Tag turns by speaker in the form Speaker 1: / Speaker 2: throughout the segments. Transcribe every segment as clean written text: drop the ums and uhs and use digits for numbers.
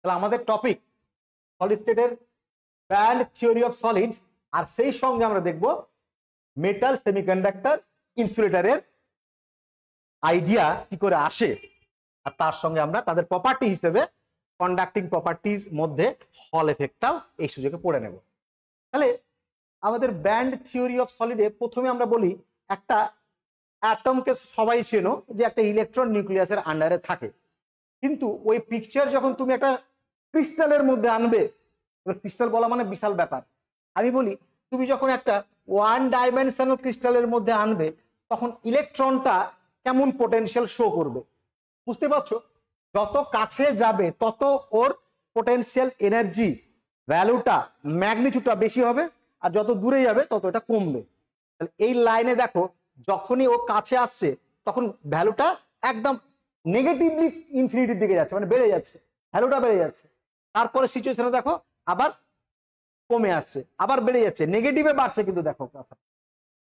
Speaker 1: তাহলে আমাদের topic solid স্টেটের ব্যান্ড থিওরি অফ সলিড, আর সেই সঙ্গে আমরা দেখব মেটাল সেমিকন্ডাক্টর ইনসুলেটরের আইডিয়া কি করে আসে, আর তার সঙ্গে আমরা তাদের প্রপার্টি হিসেবে কন্ডাক্টিং প্রপার্টির মধ্যে হল এফেক্টটাও এই সুযোগে পড়ে নেব। তাহলে আমাদের ব্যান্ড থিওরি অফ সলিডে প্রথমে আমরা বলি একটা অ্যাটমকে সবাই চেনো যে একটা ইলেকট্রন নিউক্লিয়াসের আন্ডারে থাকে, কিন্তু ওই পিকচার যখন তুমি একটা ক্রিস্টালের মধ্যে আনবে, ক্রিস্টাল বলা মানে বিশাল ব্যাপার, আমি বলি তুমি যখন একটা ওয়ান ডাইমেনশনাল ক্রিস্টালের মধ্যে আনবে তখন ইলেকট্রনটা কেমন পোটেনশিয়াল শো করবে, বুঝতে পারছো? যত কাছে যাবে তত ওর পোটেনশিয়াল এনার্জি ভ্যালুটা ম্যাগনিটিউডটা বেশি হবে, আর যত দূরে যাবে তত এটা কমবে। তাহলে এই লাইনে দেখো যখনই ও কাছে আসছে তখন ভ্যালুটা একদম নেগেটিভলি ইনফিনিটির দিকে যাচ্ছে, মানে বেড়ে যাচ্ছে, ভ্যালুটা বেড়ে যাচ্ছে। তারপরে সিচুয়েশনে দেখো আবার কমে আসছে, আবার বেড়ে যাচ্ছে, নেগেটিভে বাড়ছে, কিন্তু দেখো কথা,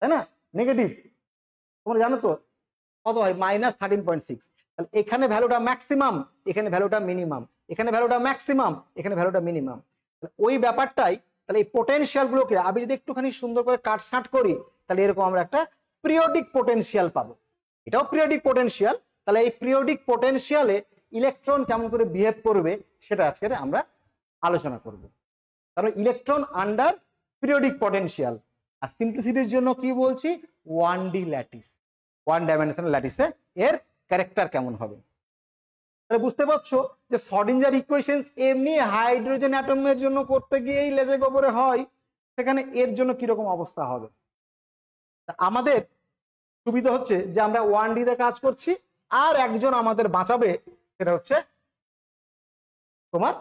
Speaker 1: তাই না? নেগেটিভ তোমরা জানো তো কত হয়, -13.6। তাহলে এখানে ভ্যালুটা ম্যাক্সিমাম, এখানে ভ্যালুটা মিনিমাম, এখানে ভ্যালুটা ম্যাক্সিমাম, এখানে ভ্যালুটা মিনিমাম। ওই ব্যাপারটাই, তাহলে এই পোটেনশিয়াল গুলোকে আমি যদি একটুখানি সুন্দর করে কাটছাঁট করি তাহলে এরকম আমরা একটা পিরিয়ডিক পোটেনশিয়াল পাবো। এটাও পিরিয়ডিক পোটেনশিয়াল। তাহলে এই পিরিয়ডিক পোটেনশিয়ালে ইলেকট্রন কেমন করে বিহেভ করবে সেটা আজকে আমরা আলোচনা করব। কারণ ইলেকট্রন আন্ডার পিরিয়ডিক পোটেনশিয়াল, আর সিম্পলিসিটির জন্য কি বলছি, 1D ল্যাটিস, ওয়ান ডাইমেনশনাল ল্যাটিসে এর ক্যারেক্টার কেমন হবে। তাহলে বুঝতে পারছো যে শ্রোডিঞ্জার ইকুয়েশনস এমনি হাইড্রোজেন অ্যাটমের জন্য করতে গিয়েই লেজে গোবরে হয়, সেখানে এর জন্য কিরকম অবস্থা হবে। আমাদের সুবিধা হচ্ছে যে আমরা 1D তে কাজ করছি, আর একজন আমাদের বাঁচাবে, সেটা হচ্ছে তোমার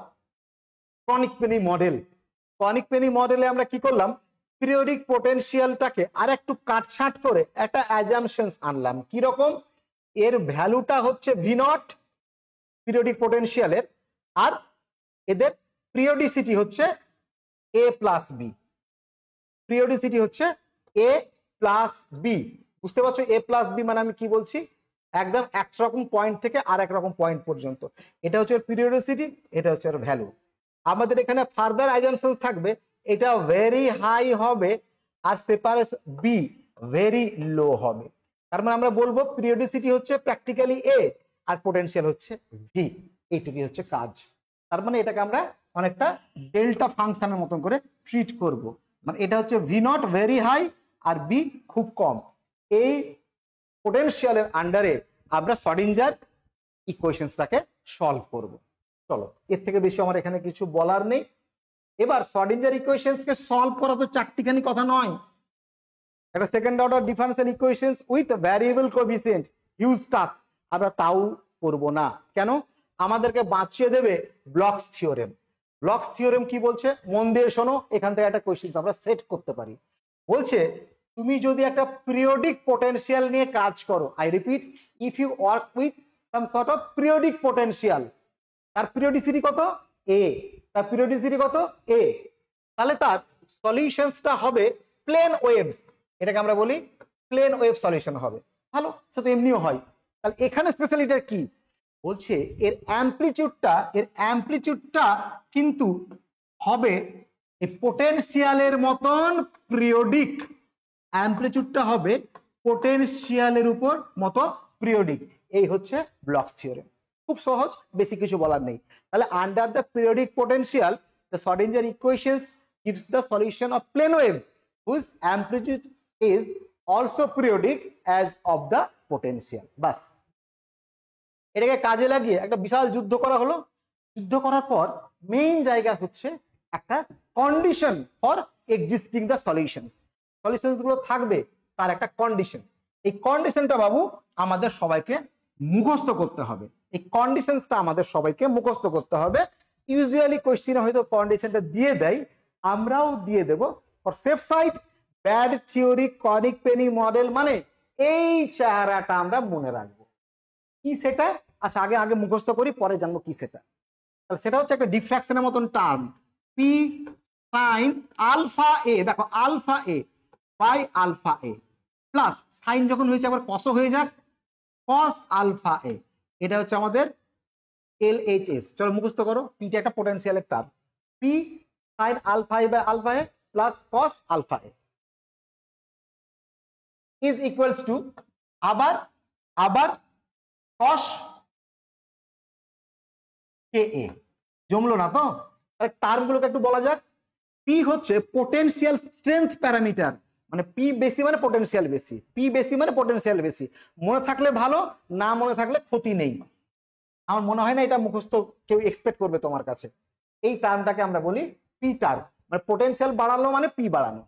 Speaker 1: chronic Penney model. Chronic Penney মডেলে আমরা কি করলাম, পিরিয়ডিক পোটেনশিয়ালটাকে আর একটু কাটছাঁট করে একটা অ্যাজাম্পশনস আনলাম। কি রকম, এর ভ্যালুটা হচ্ছে V0 পিরিয়ডিক পোটেনশিয়ালের, আর এদের পিরিয়ডিসিটি হচ্ছে A+B, পিরিয়ডিসিটি হচ্ছে A+B। বুঝতে পারছো A+B মানে আমি কি বলছি, একদম একরকম পয়েন্ট থেকে আর এক রকম পয়েন্ট পর্যন্ত। এটা হচ্ছে পিরিয়ডিসিটি, এটা হচ্ছে এর ভ্যালু। আমাদের এখানে ফার্দার অ্যাজাম্পশনস থাকবে, এটা ভেরি হাই হবে আর সেপারেশন বি ভেরি লো হবে। তার মানে আমরা বলবো পিরিয়ডিসিটি হচ্ছে প্র্যাকটিক্যালি A আর পোটেনশিয়াল হচ্ছে V, এইটুকুই হচ্ছে কাজ। তার মানে এটাকে আমরা অনেকটা ডেল্টা ফাংশনের মতন করে ট্রিট করব, মানে এটা হচ্ছে V0 ভেরি হাই আর B খুব কম। এই পোটেনশিয়ালের আন্ডারে আমরা শ্রোডিঞ্জার ইকুয়েশনসটাকে সলভ করব। চলো, এর থেকে বেশি আমার এখানে কিছু বলার নেই। এবার শ্রোডিঞ্জার ইকুয়েশনসকে সলভ করা তো চারটিখানি কথা নয়, একটা second order differential equations with variable coefficient, huge task, আমরা তাও করব না। কেন? আমাদেরকে বাঁচিয়ে দেবে ব্লকস থিওরেম। ব্লকস থিওরেম কি বলছে, মন দিয়ে শোনো, এখান থেকে একটা কোয়েশ্চেন আমরা সেট করতে পারি। বলছে তুমি যদি একটা পিরিয়ডিক পোটেনশিয়াল নিয়ে কাজ করো, I repeat, if you work with some sort of periodic potential, তার পিরিয়ডিসিটি কত A, তার পিরিয়ডিসিটি কত A, তাহলে তার সলিউশনসটা হবে প্লেন ওয়েভ, এটাকে আমরা বলি প্লেন ওয়েভ সলিউশন হবে। ভালো, সে তো এমনিও হয়। তাহলে এখানে স্পেশালিটি কি বলছে, এর অ্যাম্প্লিটিউডটা কিন্তু হবে এই পোটেনশিয়ালের মতন পিরিয়ডিক, অ্যাম্প্লিটিউডটা হবে পোটেনশিয়ালের উপর মতো পিরিয়ডিক। এই হচ্ছে ব্লকস থিওরেম। খুব সহজ, বেশি কিছু বলার নেই। তাহলে under the periodic potential the Schrodinger equations gives the solution of plane wave whose amplitude is also periodic as of the potential। বাস, এটাকে কাজে লাগিয়ে একটা বিশাল যুদ্ধ করা হলো। যুদ্ধ করার পর মেইন জায়গা হচ্ছে একটা condition for existing the solution. Solutions গুলো থাকবে তার একটা কন্ডিশন। এই কন্ডিশনটা বাবু আমাদের সবাইকে মুখস্থ করতে হবে। এই কন্ডিশনসটা আমাদের সবাইকে মুখস্থ করতে হবে। ইউজুয়ালি কোশ্চেনে হয়তো কন্ডিশনটা দিয়ে দেয়, আমরাও দিয়ে দেব for safe side. Band theory Kronig Penney model মানে এই চেহারাটা আমরা মনে রাখবো। কি সেটা? আচ্ছা, আগে আগে মুখস্থ করি, পরে জানবো কি সেটা। তাহলে সেটা হচ্ছে একটা ডিফ্র্যাকশনের মতন term, P sine alpha A. দেখো alpha A by alpha A plus sine যখন হয়েছে আবার কস হয়ে যাক, কস আলফা এ। এটা হচ্ছে আমাদের LHS, চলো মুখস্থ করো। পিটা একটা পোটেনশিয়ালের term, P sine alpha A by alpha A plus cos alpha a is equals to আবার কস কে এ। জমলো না তো? টার্ম গুলোকে একটু বলা যাক। পি হচ্ছে পোটেনশিয়াল স্ট্রেংথ প্যারামিটার, মানে পি বেশি মানে পোটেনশিয়াল বেশি, পি বেশি মানে পোটেনশিয়াল বেশি। মনে থাকলে ভালো, না মনে থাকলে ক্ষতি নেই। আমার মনে হয় না এটা মুখস্থ কেউ এক্সপেক্ট করবে তোমার কাছে। এই টার্মটাকে আমরা বলি পি টার্ম, মানে পোটেনশিয়াল বাড়ানো মানে পি বাড়ানো।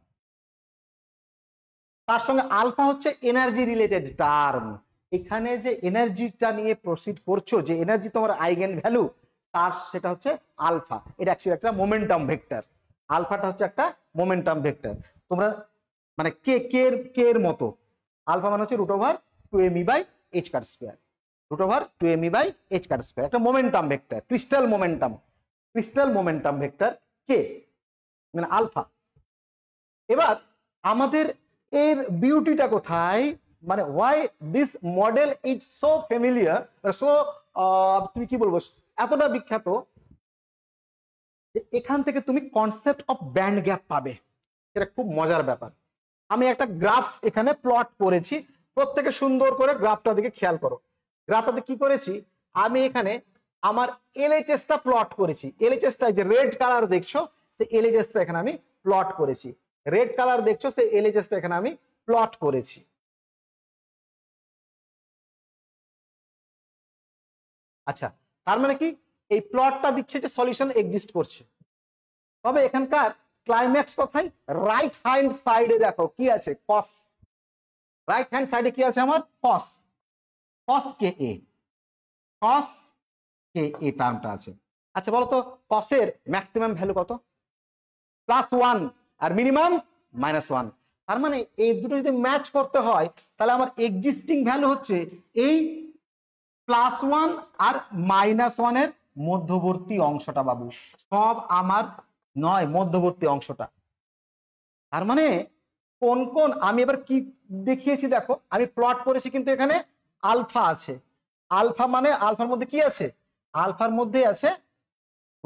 Speaker 1: তার সঙ্গে আলফা হচ্ছে এনার্জি রিলেটেড টার্ম। এখানে যে এনার্জিটা নিয়ে প্রসিড করছো, যে এনার্জি তোমার আইগেন ভ্যালু, তার সেটা হচ্ছে আলফা। এটা অ্যাকচুয়ালি একটা মোমেন্টাম ভেক্টর। আলফাটা হচ্ছে একটা মোমেন্টাম ভেক্টর। তোমরা মানে কে এর মতো, আলফা মানে হচ্ছে √2me by h cross square, √2me by h cross square, একটা momentum vector, crystal momentum vector K মানে আলফা। এবার আমাদের এর বিউটিটা কোথায়, মানে why this model is so familiar, so তুমি কি বলবো, এতটা বিখ্যাত যে এখান থেকে তুমি কনসেপ্ট অফ ব্যান্ড গ্যাপ পাবে। এটা খুব মজার ব্যাপার। আমি একটা গ্রাফ এখানে প্লট করেছি, প্রত্যেকে সুন্দর করে গ্রাফটা দিকে খেয়াল করো। গ্রাফটাতে কি করেছি, আমি এখানে আমার এলএইচএসটা প্লট করেছি। এলএইচএসটা যে রেড কালার দেখছো, সেই এলএইচএসটা এখানে আমি প্লট করেছি। রেড কালার দেখছো, সেই এলএইচএসটা এখানে আমি প্লট করেছি। আচ্ছা, তার মানে কি এই প্লটটা দিচ্ছে যে সলিউশন এক্সিস্ট করছে। তবে এখানকার ক্লাইম্যাক্স কোথায়, রাইট হ্যান্ড সাইডে দেখো কি আছে, কস। রাইট হ্যান্ড সাইডে কি আছে আমার, কস, কস কে এ, কস কে এ টার্মটা আছে। আচ্ছা বলো তো, কসের ম্যাক্সিমাম ভ্যালু কত? +1 আর মিনিমাম -1। তার মানে এই দুটো যদি ম্যাচ করতে হয়, তাহলে আমার এক্সিস্টিং ভ্যালু হচ্ছে এই +1 আর -1 এর মধ্যবর্তী অংশটা বাবু, সব আমার নয়, মধ্যবর্তী অংশটা। তার মানে কোন কোন, আমি এবার কি দেখিয়েছি দেখো, আমি প্লট করেছি কিন্তু এখানে আলফা আছে। আলফা মানে আলফার মধ্যে কি আছে, আলফার মধ্যে আছে √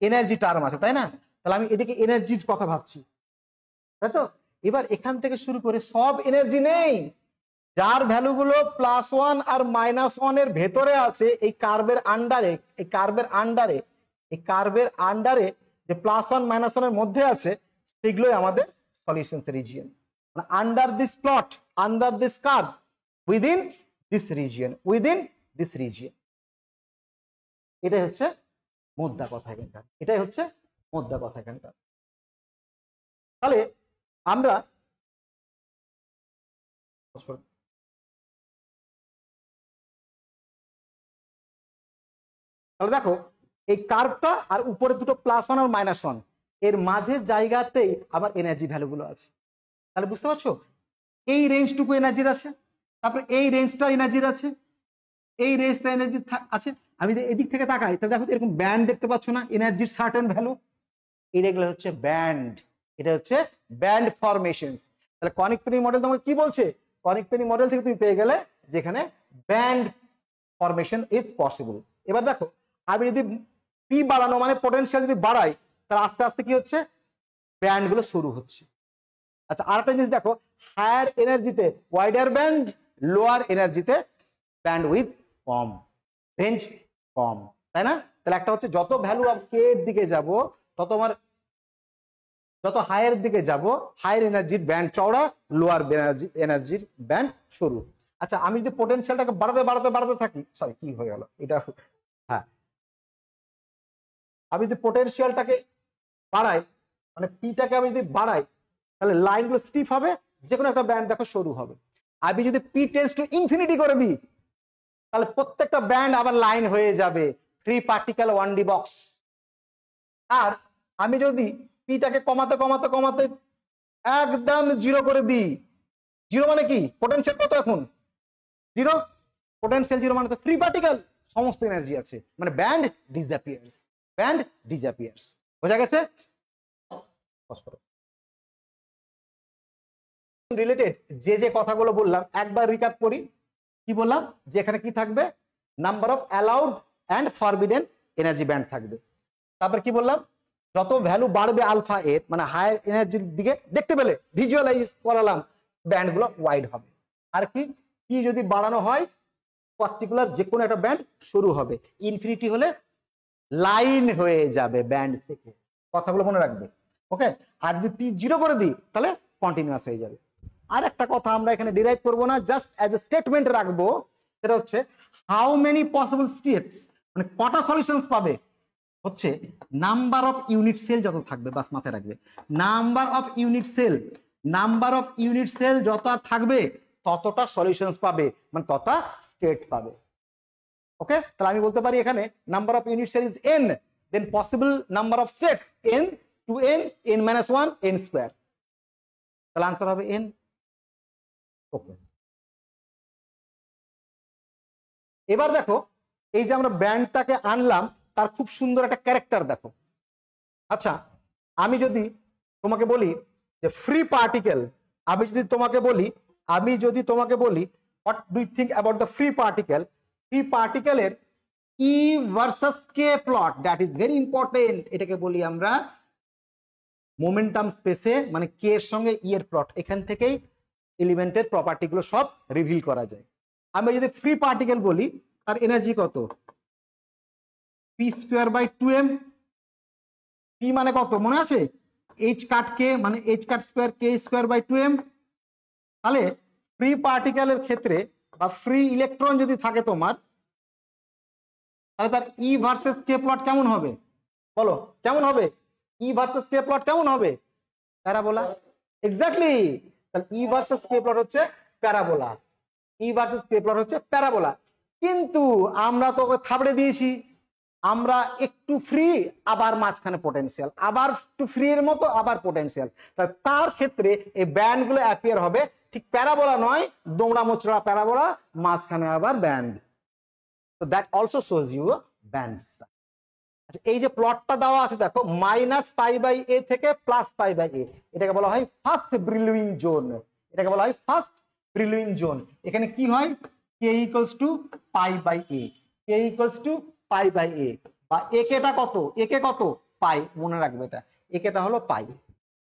Speaker 1: এনার্জি টার্ম আছে, তাই না? তাহলে আমি এদিকে এনার্জির কথা ভাবছি, তাই তো? এবার এখান থেকে শুরু করে সব এনার্জি নেই, যার ভ্যালুগুলো +1 আর -1 এর ভেতরে আছে, এই কার্ভের আন্ডারে, এই কার্ভের আন্ডারে যে +1 -1 এর মধ্যে আছে, সেগুলোই আমাদের সলিউশনস রিজিয়ন। মানে under this plot, under this curve, within this region, এটাই হচ্ছে মোদ্দা কথা এখানকার, এটাই হচ্ছে মোদ্দা কথা এখানকার। তাহলে আমরা তাহলে দেখো এই কার্ভটা আর উপরে দুটো +1 আর -1, এর মাঝের জায়গাতেই আবার এনার্জি ভ্যালুগুলো আছে। তাহলে বুঝতে পারছো, এই রেঞ্জটুকু এনার্জির আছে, তারপরে এই রেঞ্জটা এনার্জির আছে, এই রেঞ্জটা এনার্জি আছে। আমি যদি এদিক থেকে তাকাই, তাহলে দেখো এরকম ব্যান্ড দেখতে পাচ্ছ না, এনার্জির সার্টেন ভ্যালু, এগুলো হচ্ছে ব্যান্ড, এটা হচ্ছে ব্যান্ড ফরমেশনস। তাহলে কনিক পেনি মডেল তোমাকে কি বলছে, কনিক পেনি মডেল থেকে তুমি পেয়ে গেলে যেখানে ব্যান্ড ফরমেশন ইজ পসিবল। এবার দেখো আমি যদি পি বাড়ানো মানে পোটেনশিয়াল যদি বাড়াই, তাহলে আস্তে আস্তে কি হচ্ছে, ব্যান্ড গুলো শুরু হচ্ছে। আচ্ছা আরেকটা জিনিস দেখো, হায়ার এনার্জিতে ওয়াইডার ব্যান্ড, লোয়ার এনার্জিতে ব্যান্ড উইথ কম, রেঞ্জ কম, তাই না? তাহলে একটা হচ্ছে যত ভ্যালু অফ কে এর দিকে যাব, তত আমার যত হায়ার দিকে যাব, হায়ার এনার্জির ব্যান্ড চওড়া, লোয়ার এনার্জির ব্যান্ড সরু। আচ্ছা আমি যদি পোটেনশিয়ালটাকে বাড়াতে থাকি, সরি কি হয়ে গেল এটা, হ্যাঁ আমি যদি পোটেনশিয়ালটাকে বাড়াই, মানে পিটাকে আমি যদি বাড়াই, তাহলে লাইনগুলো স্টিফ হবে, যে কোনো একটা ব্যান্ড দেখো সরু হবে। আমি যদি পি টেন্ডস টু ইনফিনিটি করে দিই, তাহলে প্রত্যেকটা ব্যান্ড আবার লাইন হয়ে যাবে, 3 পার্টিকেল 1D বক্স। আর আমি যদি পিটাকে কমাতে একদম 0 করে দিই, 0 মানে কি, পোটেনশিয়াল কত এখন 0, পোটেনশিয়াল 0 মানে তো ফ্রি পার্টিকেল, সমস্ত এনার্জি আছে, মানে ব্যান্ড ডিসঅ্যাপিয়ার্স। বোঝা গেছে? রিলেটেড যে কথাগুলো বললাম একবার রিক্যাপ করি। কি বললাম, যে এখানে কি থাকবে, number of allowed and forbidden energy band থাকবে। তারপর কি বললাম, যত ভ্যালু বাড়বে আলফা এর মানে হায়ার এনার্জির দিকে দেখতে পেলে ভিজুয়ালাইজ করালাম ব্যান্ডগুলো ওয়াইড হবে। আর কি পি যদি বাড়ানো হয় পার্টিকুলার যে কোনো একটা ব্যান্ড শুরু হবে, ইনফিনিটি হলে লাইন হয়ে যাবে ব্যান্ড থেকে, কথাগুলো মনে রাখবে। ওকে, আর যদি পি 0 করে দিই তাহলে কন্টিনিউয়াস হয়ে যাবে। আর একটা কথা আমরা এখানে ডিরাইভ করব না, জাস্ট অ্যাজ এ স্টেটমেন্ট রাখবো, সেটা হচ্ছে হাউ মেনি পসিবল স্টেটস, মানে কটা সলিউশনস পাবে হচ্ছে নাম্বার অফ ইউনিট সেল যত থাকবে, বাস মাথায় রাখবে number of unit cell, number of unit cell যত থাকবে ততটা সলিউশনস পাবে, মানে ততটা স্টেট পাবে। ওকে, তাহলে আমি বলতে পারি এখানে number of unit cell is n, then possible number of states n to n, n minus 1, n square, তাহলে आंसर হবে n। ওকে, এবার দেখো এই যে আমরা ব্যান্ডটাকে আনলাম তার খুব সুন্দর একটা ক্যারেক্টার দেখো। আচ্ছা, আমি যদি তোমাকে বলি যে ফ্রি পার্টিকেল, আমি যদি তোমাকে বলি what do you think about the free particle, free পার্টিকেলের E versus K plot, that is very important. এটাকে বলি আমরা মোমেন্টাম স্পেসে, মানে কে এর সঙ্গে ই এর প্লট, এখান থেকেই এলিমেন্টের প্রপার্টি গুলো সব রিভিল করা যায়। আমি যদি ফ্রি পার্টিকেল বলি তার এনার্জি কত, P square by 2m, P মানে কত মনে আছে, এইচ কাট কে মানে H cut square K square by 2m। তাহলে ফ্রি পার্টিকেলের ক্ষেত্রে বা ফ্রি ইলেকট্রন যদি থাকে তোমার, তাহলে তার ই ভার্সেস কে প্লট কেমন হবে বলো, কেমন হবে ই ভার্সেস কে প্লট কেমন হবে, প্যারাবোলা। এক্স্যাক্টলি, তাহলে ই ভার্সেস কে প্লট হচ্ছে প্যারাবোলা, ই ভার্সেস কে প্লট হচ্ছে প্যারাবোলা। কিন্তু আমরা তো থাবড়ে দিয়েছি, আমরা একটু ফ্রি আবার মাঝখানে পোটেনশিয়াল, আবার একটু ফ্রি এর মতো আবার পোটেনশিয়াল, তার ক্ষেত্রে এই ব্যান্ড গুলো অ্যাপিয়ার হবে ঠিক প্যারাবোলা নয়, দোমড়া মোচড়া প্যারাবোলা, মাঝখানে আবার ব্যান্ড। তো that also shows you band. আচ্ছা, এই যে প্লটটা দেওয়া আছে দেখো -π/a থেকে +π/a, এটাকে বলা হয় ফার্স্ট ব্রিলুইং জোন, এটাকে বলা হয় ফার্স্ট ব্রিলুইং জোন। এখানে কি হয় k = π/a, k = π/a, বা একেটা কত, একে কত পাই, মনে রাখবে এটা একেটা হলো পাই।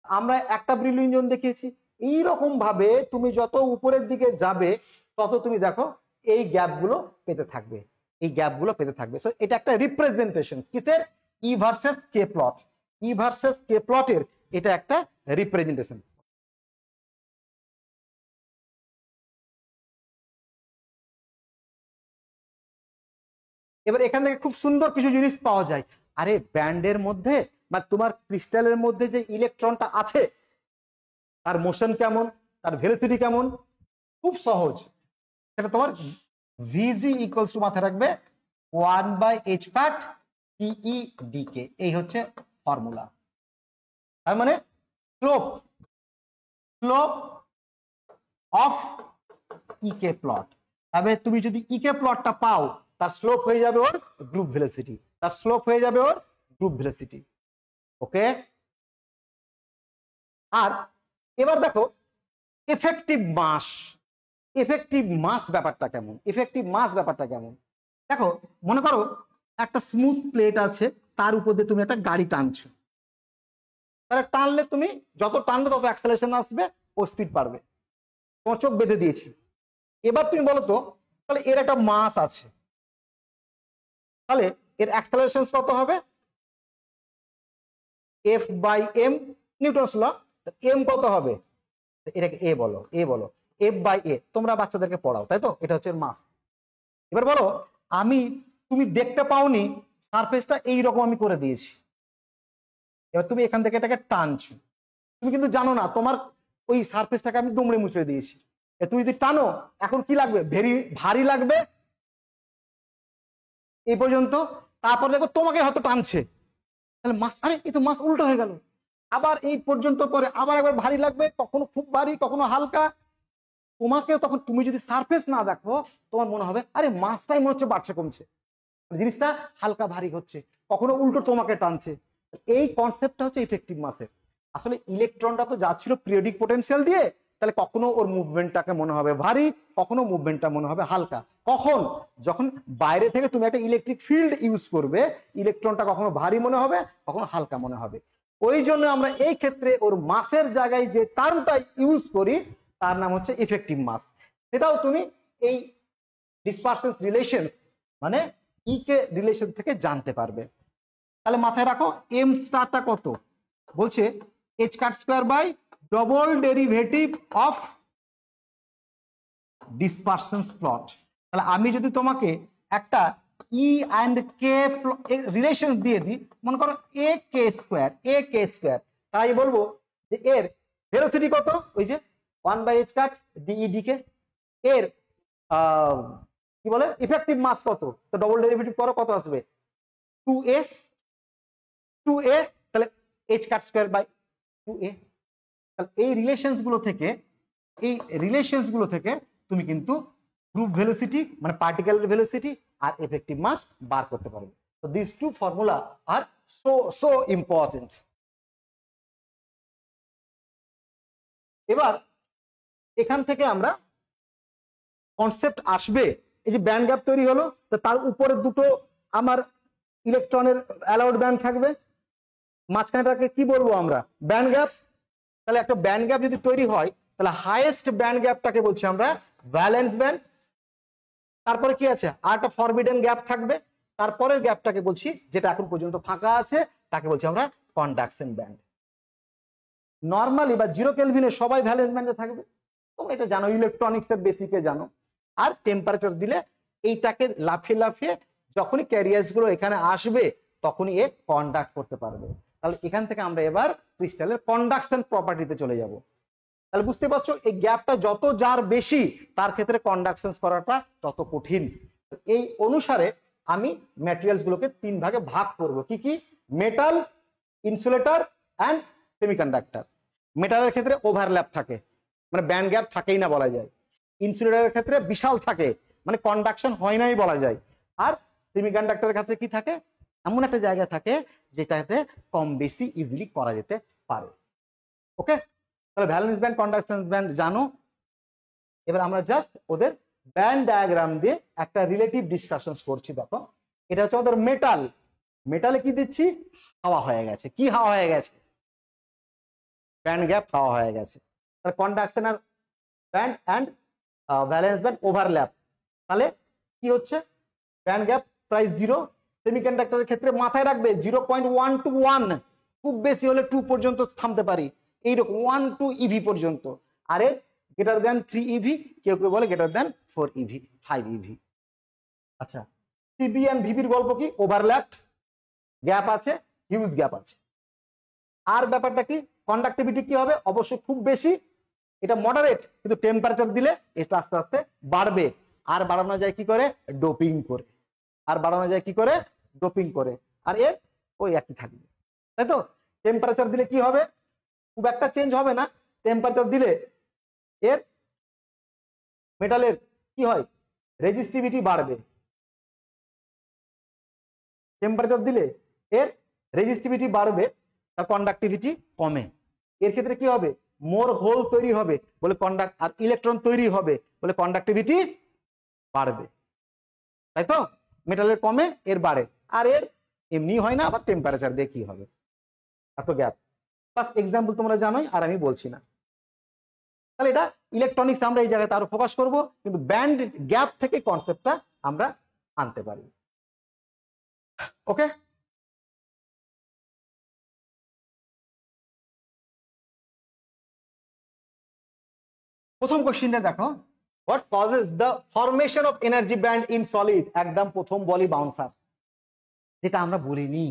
Speaker 1: আমরা একটা ব্রিলুইং জোন দেখিয়েছি, এইরকম ভাবে তুমি যত উপরের দিকে যাবে তত তুমি দেখো এই গ্যাপগুলো পেতে থাকবে, এই গ্যাপগুলো পেতে থাকবে। সো এটা একটা রিপ্রেজেন্টেশন কিসের, ই ভার্সেস কে প্লট, ই ভার্সেস কে প্লটের এটা একটা রিপ্রেজেন্টেশন। এবার এখান থেকে খুব সুন্দর কিছু জিনিস পাওয়া যায়। আরে ব্যান্ডের মধ্যে বা তোমার ক্রিস্টালের মধ্যে যে ইলেকট্রনটা আছে তার মোশন কেমন, তার ভেলোসিটি কেমন, খুব সহজ। সেটা তোমার ভিজি ইকুয়ালস টু মাথায় রাখবে 1/h কাট টিই ডিকে, এই হচ্ছে ফর্মুলা। তার মানে স্লোপ অফ ইকে প্লট। তবে তুমি যদি ইকে প্লটটা পাও তার স্লোপ হয়ে যাবে ওর গ্রুপ ভেলোসিটি, তার স্লোপ হয়ে যাবে ওর গ্রুপ ভেলোসিটি। ওকে, আর এবার দেখো এফেক্টিভ মাস, এফেক্টিভ মাস ব্যাপারটা কেমন, এফেক্টিভ মাস ব্যাপারটা কেমন দেখো। মনে করো একটা স্মুথ প্লেট আছে, তার উপর দিয়ে তুমি একটা গাড়ি টানছো, তাহলে টানলে তুমি যত টানবে তত অ্যাক্সেলারেশন আসবে ও স্পিড বাড়বে, তোমার চোখ বেঁধে দিয়েছি। এবার তুমি বলো তো তাহলে এর একটা মাস আছে, তাহলে এর অ্যাক্সেলারেশন কত হবে, F/m, নিউটনস ল, m কত হবে, এটাকে a বলো, a বলো, F/a, তোমরা বাচ্চাদেরকে পড়াও তাই তো, এটা হচ্ছে মাস। এবার বলো তুমি দেখতে পাওনি সারফেসটা এইরকম আমি করে দিয়েছি, এবার তুমি এখান থেকে এটাকে টানছো, তুমি কিন্তু জানো না তোমার ওই সারফেসটাকে আমি দুমড়ে মুচড়ে দিয়েছি। তুমি যদি টানো এখন কি লাগবে, ভারী লাগবে এই পর্যন্ত, তারপর দেখো তোমাকে হয়তো টানছে, তাহলে মাস, আরে এই তো মাস উল্টো হয়ে গেল, আবার এই পর্যন্ত পরে আবার একবার ভারী লাগবে, কখনো খুব ভারী কখনো হালকা। তোমাকে তখন তুমি যদি সারফেস না দেখো তোমার মনে হবে আরে মাসটাই মনে হচ্ছে বাড়ছে কমছে, জিনিসটা হালকা ভারী হচ্ছে, কখনো উল্টো তোমাকে টানছে। এই কনসেপ্টটা হচ্ছে ইফেক্টিভ মাসের। আসলে ইলেকট্রনটা তো যাচ্ছিল পিরিয়ডিক পোটেনশিয়াল দিয়ে, তাহলে কখনো ওর মুভমেন্টটাকে মনে হবে ভারী, কখনো মুভমেন্টটা মনে হবে হালকা। কখন? যখন বাইরে থেকে তুমি একটা ইলেকট্রিক ফিল্ড ইউজ করবে, ইলেকট্রনটা কখনো ভারী মনে হবে, কখনো হালকা মনে হবে। ওই জন্য আমরা এই ক্ষেত্রে ওর মাসের জায়গায় যে টার্মটা ইউজ করি তার নাম হচ্ছে ইফেক্টিভ মাস। সেটাও তুমি এই ডিসপারশন রিলেশন মানে কে রিলেশন থেকে জানতে পারবে। তাহলে মাথায় রাখো এম স্টারটা কত, বলছে h cut square by double derivative of dispersion plot. তাহলে আমি যদি তোমাকে একটা ই অ্যান্ড কে রিলেশন দিয়ে দিই, মনে করো এ কে স্কয়ার, তাই বলবো যে এর ভেলোসিটি কত, ওই যে 1/h কাট ডিই কে, এর কি বলে ইফেক্টিভ মাস কত, তো ডবল ডেরিভেটিভ করো কত আসবে 2a, তাহলে h cut square by 2a। তাহলে এই রিলেশনস গুলো থেকে তুমি কিন্তু গ্রুপ ভেলোসিটি মানে পার্টিকেলের ভেলোসিটি আর এফেক্টিভ মাস বার করতে পারবে। তো this two formula are so important. এবার এখান থেকে আমরা কনসেপ্ট আসবে, এই যে ব্যান্ড গ্যাপ তৈরি হলো, তো তার উপরে দুটো আমার ইলেকট্রনের অ্যালাউড ব্যান্ড থাকবে, মাঝখানেটাকে কি বলবো আমরা ব্যান্ড গ্যাপ। তাহলে একটা ব্যান্ড গ্যাপ যদি তৈরি হয় তাহলে হাইয়েস্ট ব্যান্ড গ্যাপটাকে বলছি আমরা ভ্যালেন্স ব্যান্ড। তারপরে কি আছে আর একটা ফরবিডেন গ্যাপ থাকবে, তারপরের গ্যাপটাকে বলছি যেটা এখন পর্যন্ত ফাঁকা আছে তাকে বলছি আমরা কন্ডাকশন ব্যান্ড। নর্মালি বা 0 কেলভিনে সবাই ভ্যালেন্স ব্যান্ডে থাকবে, তোমরা এটা জানো, ইলেকট্রনিক্স এর বেসিকে জানো। আর টেম্পারেচার দিলে এইটাকে লাফিয়ে লাফিয়ে যখনই ক্যারিয়ার্স গুলো এখানে আসবে তখনই এ কন্ডাক্ট করতে পারবে। তাহলে এখান থেকে আমরা এবার ক্রিস্টালের কন্ডাকশন প্রপার্টিতে চলে যাব। তাহলে বুঝতে পারছো এই গ্যাপটা যত যার বেশি তার ক্ষেত্রে কন্ডাকশন করাটা তত কঠিন। এই অনুসারে আমি ম্যাটেরিয়ালস গুলোকে 3 ভাগে ভাগ করব, কি কি, মেটাল, ইনসুলেটর অ্যান্ড সেমিকন্ডাক্টর। মেটালের ক্ষেত্রে ওভারল্যাপ থাকে, মানে ব্যান্ড গ্যাপ থাকেই না বলা যায়। ইনসুলেটরের ক্ষেত্রে বিশাল থাকে, মানে কন্ডাকশন হয় নাই বলা যায়। আর সেমিকন্ডাক্টরের ক্ষেত্রে কি থাকে, এমন একটা জায়গা থাকে যেটাতে কম বেশি ইজিলি করা যেতে পারে। ওকে, তাহলে ভ্যালেন্স ব্যান্ড কন্ডাকশন ব্যান্ড জানো। এবার আমরা জাস্ট ওদের ব্যান্ড ডায়াগ্রাম দিয়ে একটা রিলেটিভ ডিসকাশন করছি। দেখো এটা হচ্ছে আমাদের মেটাল, মেটালে কি দিচ্ছি, হাওয়া হয়ে গেছে। কি হাওয়া হয়ে গেছে, ব্যান্ড গ্যাপ হাওয়া হয়ে গেছে। তাহলে কন্ডাকশন আর band and valence band overlap, তাহলে কি হচ্ছে ব্যান্ড গ্যাপ প্রায় 0। সেমিকন্ডাক্টরের ক্ষেত্রে মাথায় রাখবে 0.1 to 1, খুব বেশি হলে 2 পর্যন্ত থামতে পারি, এইরকম 1 to EV পর্যন্ত। আর এর গ্রেটার দেন 3 EV, কেউ কেউ বলে গ্রেটার দেন 4 EV, 5 EV। আচ্ছা, সিবি এন্ড ভিবির গল্প কি, ওভারল্যাপড, গ্যাপ আছে, হিউজ গ্যাপ আছে। আর ব্যাপারটা কি, কন্ডাক্টিভিটি কি হবে, অবশ্যই খুব বেশি, এটা মডারেট, কিন্তু টেম্পারেচার দিলে এটা আস্তে আস্তে বাড়বে। আর বাড়ানো যায় কি করে, ডোপিং করে। আর বাড়ানো যায় কি করে, ডোপিং করে। আর এর ওই একই থাকবে, তাই তো। টেম্পারেচার দিলে কি হবে, খুব একটা চেঞ্জ হবে না। টেম্পারেচার দিলে এর মেটালের কি হয়, রেজিস্টিভিটি বাড়বে। টেম্পারেচার দিলে এর রেজিস্টিভিটি বাড়বে, তার কন্ডাক্টিভিটি কমে। এর ক্ষেত্রে কি হবে, মোর হোল তৈরি হবে বলে কন্ডাক্ট, আর ইলেকট্রন তৈরি হবে বলে কন্ডাক্টিভিটি বাড়বে, তাই তো। মেটালের কমে এর বাড়ে, আর এর এমনি হয় না, আবার টেম্পারেচার দিয়ে কি হবে, এত গ্যাপ। বাস এক্সাম্পল তোমরা জানোই, আর আমি বলছি না। তাহলে এটা ইলেকট্রনিক্স আমরা এই জায়গাতে আরো ফোকাস করব, কিন্তু ব্যান্ড গ্যাপ থেকে কনসেপ্টটা আমরা আনতে পারি। ওকে, প্রথম কোশ্চেনটা দেখো, what causes the formation of energy band in solid. একদম প্রথম বলি বাউন্সার, যেটা আমরা বলিনি,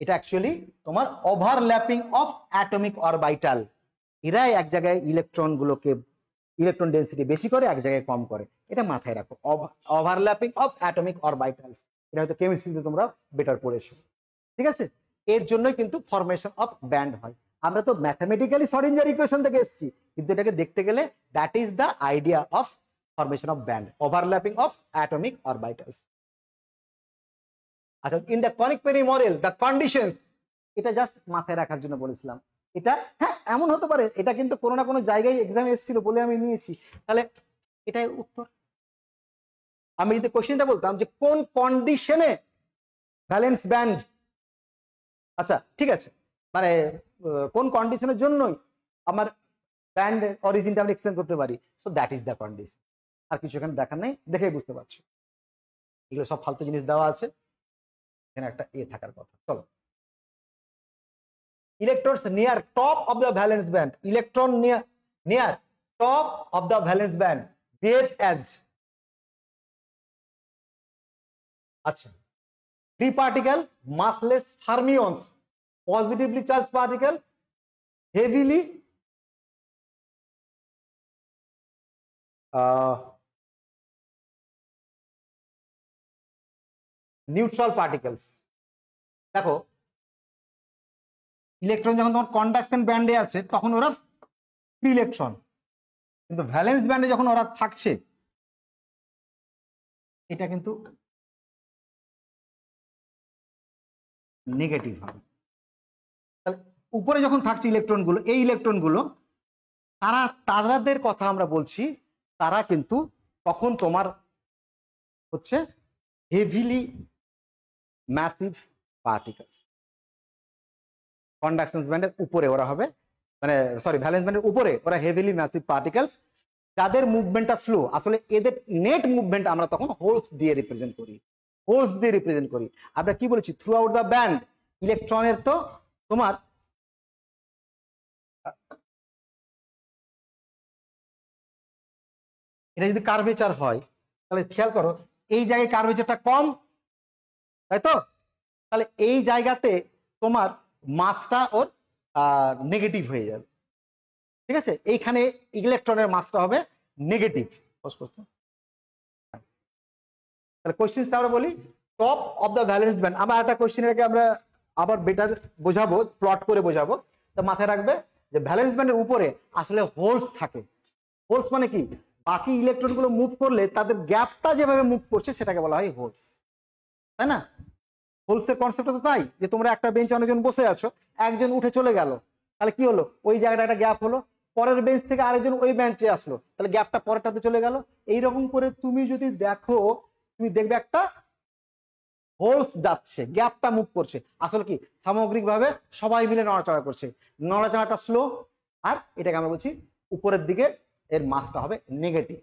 Speaker 1: এটা অ্যাকচুয়ালি তোমার ওভারল্যাপিং অফ অ্যাটমিক অরবিটাল। এরাই এক জায়গায় ইলেকট্রন গুলোকে, ইলেকট্রন ডেন্সিটি বেশি করে, এক জায়গায় কম করে, এটা মাথায় রাখো। ওভারল্যাপিং অফ অ্যাটমিক অরবিটালস, এটা হয়তো কেমিস্ট্রিতে তোমরা বেটার পড়েছো, ঠিক আছে। এর জন্যই কিন্তু ফরমেশন অফ ব্যান্ড হয়। আমরা তো ম্যাথমেটিক্যালি শর্ডিঞ্জার ইকুয়েশন থেকে এসেছি, কিন্তু এটাকে দেখতে গেলে that is the idea of formation of band, overlapping of atomic orbitals. আচ্ছা, in the Kronig Penney model the conditions, এটা জাস্ট মাথায় রাখার জন্য বলেছিলাম। এটা হ্যাঁ এমন হতে পারে এটা কিন্তু কোনো না কোনো জায়গায় এক্সাম এসেছিল বলে আমি নিয়েছি, তাহলে এটাই উত্তর। আমি যদি কোশ্চেনটা বলতাম যে কোন কন্ডিশনে ভ্যালেন্স ব্যান্ড, আচ্ছা ঠিক আছে, মানে কোন কন্ডিশনের জন্যই আমার ব্যান্ড অরিজিনটা আমি এক্সপ্লেন করতে পারি, so that is the condition. আর কিছু এখানে দেখার নেই, দেখেই বুঝতে পারছো এগুলো সব ফালতু জিনিস দেওয়া আছে, এখানে একটা এ থাকার কথা। চলো, electrons near top of the valence band, electron near top of the valence band behaves as, আচ্ছা, free particle, massless fermions, positively charged particle, heavily neutral particles। দেখো ইলেকট্রন যখন তোমার কন্ডাকশন ব্যান্ডে আছে তখন ওরা ফ্রি ইলেকট্রন, কিন্তু ভ্যালেন্স ব্যান্ডে যখন ওরা থাকছে এটা কিন্তু নেগেটিভ হবে। তাহলে উপরে যখন থাকছে ইলেকট্রনগুলো, এই ইলেকট্রনগুলো তারাদের কথা আমরা বলছি, তারা কিন্তু তখন তোমার হচ্ছে হেভিলি ম্যাসিভ পার্টিকেলস। কন্ডাকশন ব্যান্ডের উপরে ওরা হবে, মানে সরি ভ্যালেন্স ব্যান্ডের উপরে ওরা হেভিলি ম্যাসিভ পার্টিকেলস, যাদের মুভমেন্টটা স্লো। আসলে এদের নেট মুভমেন্ট আমরা তখন হোলস দিয়ে রিপ্রেজেন্ট করি, হোলস দিয়ে রিপ্রেজেন্ট করি। আমরা কি বলেছি, থ্রু আউট দ্য ব্যান্ড ইলেকট্রনের তো তোমার এটা যদি কার্ভেচার হয় তাহলে খেয়াল করো এই জায়গায় কার্ভেচারটা কম, তাই তো? তাহলে এই জায়গাতে তোমার মাসটা ওর নেগেটিভ হয়ে যাবে, ঠিক আছে? এইখানে ইলেকট্রনের মাসটা হবে নেগেটিভ। তাহলে কোশ্চেনটা আমরা বলি top of the valence band. আমরা একটা কোশ্চেনটাকে আমরা আবার বেটার বোঝাবো, প্লট করে বোঝাবো। তো মাথায় রাখবে যে ভ্যালেন্স ব্যান্ডের উপরে আসলে হোলস থাকে। হোলস মানে কি, বাকি ইলেকট্রন গুলো মুভ করলে তাদের গ্যাপটা যেভাবে মুভ করছে সেটাকে বলা হয় হোলস, তাই না? হোলসের কনসেপ্টটা তো তাই, যে তোমরা একটা বেঞ্চে অনেকজন বসে আছো, একজন উঠে চলে গেল, তাহলে কি হলো, ওই জায়গাটা একটা গ্যাপ হলো, পরের বেঞ্চ থেকে আরেকজন ওই বেঞ্চে আসলো, তাহলে গ্যাপটা পরেরটাতে চলে গেল। এইরকম করে তুমি যদি দেখো, তুমি দেখবে একটা হোলস যাচ্ছে, গ্যাপটা মুভ করছে। আসলে কি, সামগ্রিকভাবে সবাই মিলে নড়াচড়া করছে, নড়াচড়াটা স্লো, আর এটাকে আমরা বলছি উপরের দিকে এর মাসটা হবে নেগেটিভ।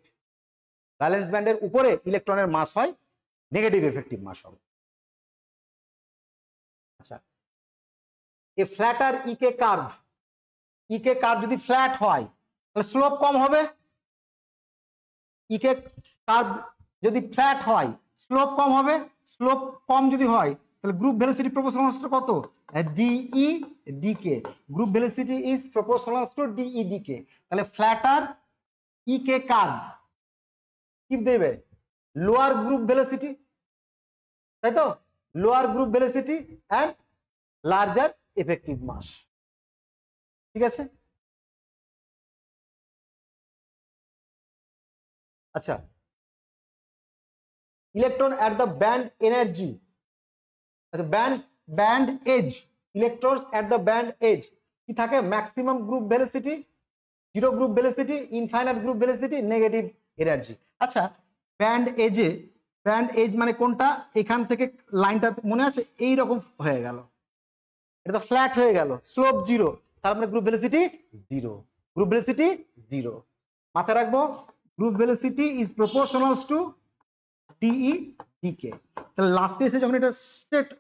Speaker 1: ভ্যালেন্স ব্যান্ডের উপরে ইলেকট্রনের মাস হয় নেগেটিভ, এফেক্টিভ মাস হবে। আচ্ছা, a flatter E K curve, E K curve যদি ফ্ল্যাট হয় তাহলে স্লোপ কম হবে। ইকে কার্ভ যদি ফ্ল্যাট হয় স্লোপ কম হবে। স্লোপ কম যদি হয় তাহলে গ্রুপ ভেলোসিটি প্রপোর্শনাল টু কত, d E d K. Group velocity is proportional to DE decay. তাহলে ফ্ল্যাটার ইকে কার্ভ কি দেবে, লোয়ার গ্রুপ ভেলোসিটি, তাই তো? Lower group velocity and larger effective mass, ঠিক আছে? আচ্ছা, electron at the band energy, আচ্ছা band edge, electrons at the band edge কি থাকে, maximum group velocity, zero group velocity, infinite group velocity, negative energy. আচ্ছা, band এজে, band edge মানে কোনটা, এখান থেকে লাইনটা মনে আছে এই রকম হয়ে গেল, এটা তো ফ্ল্যাট হয়ে গেল, স্লোপ জিরো, তার মানে group velocity zero, group velocity zero. মাথায় রাখবো group velocity is proportional to DE decay. তাহলে লাস্টে এসে যখন এটা স্ট্রেট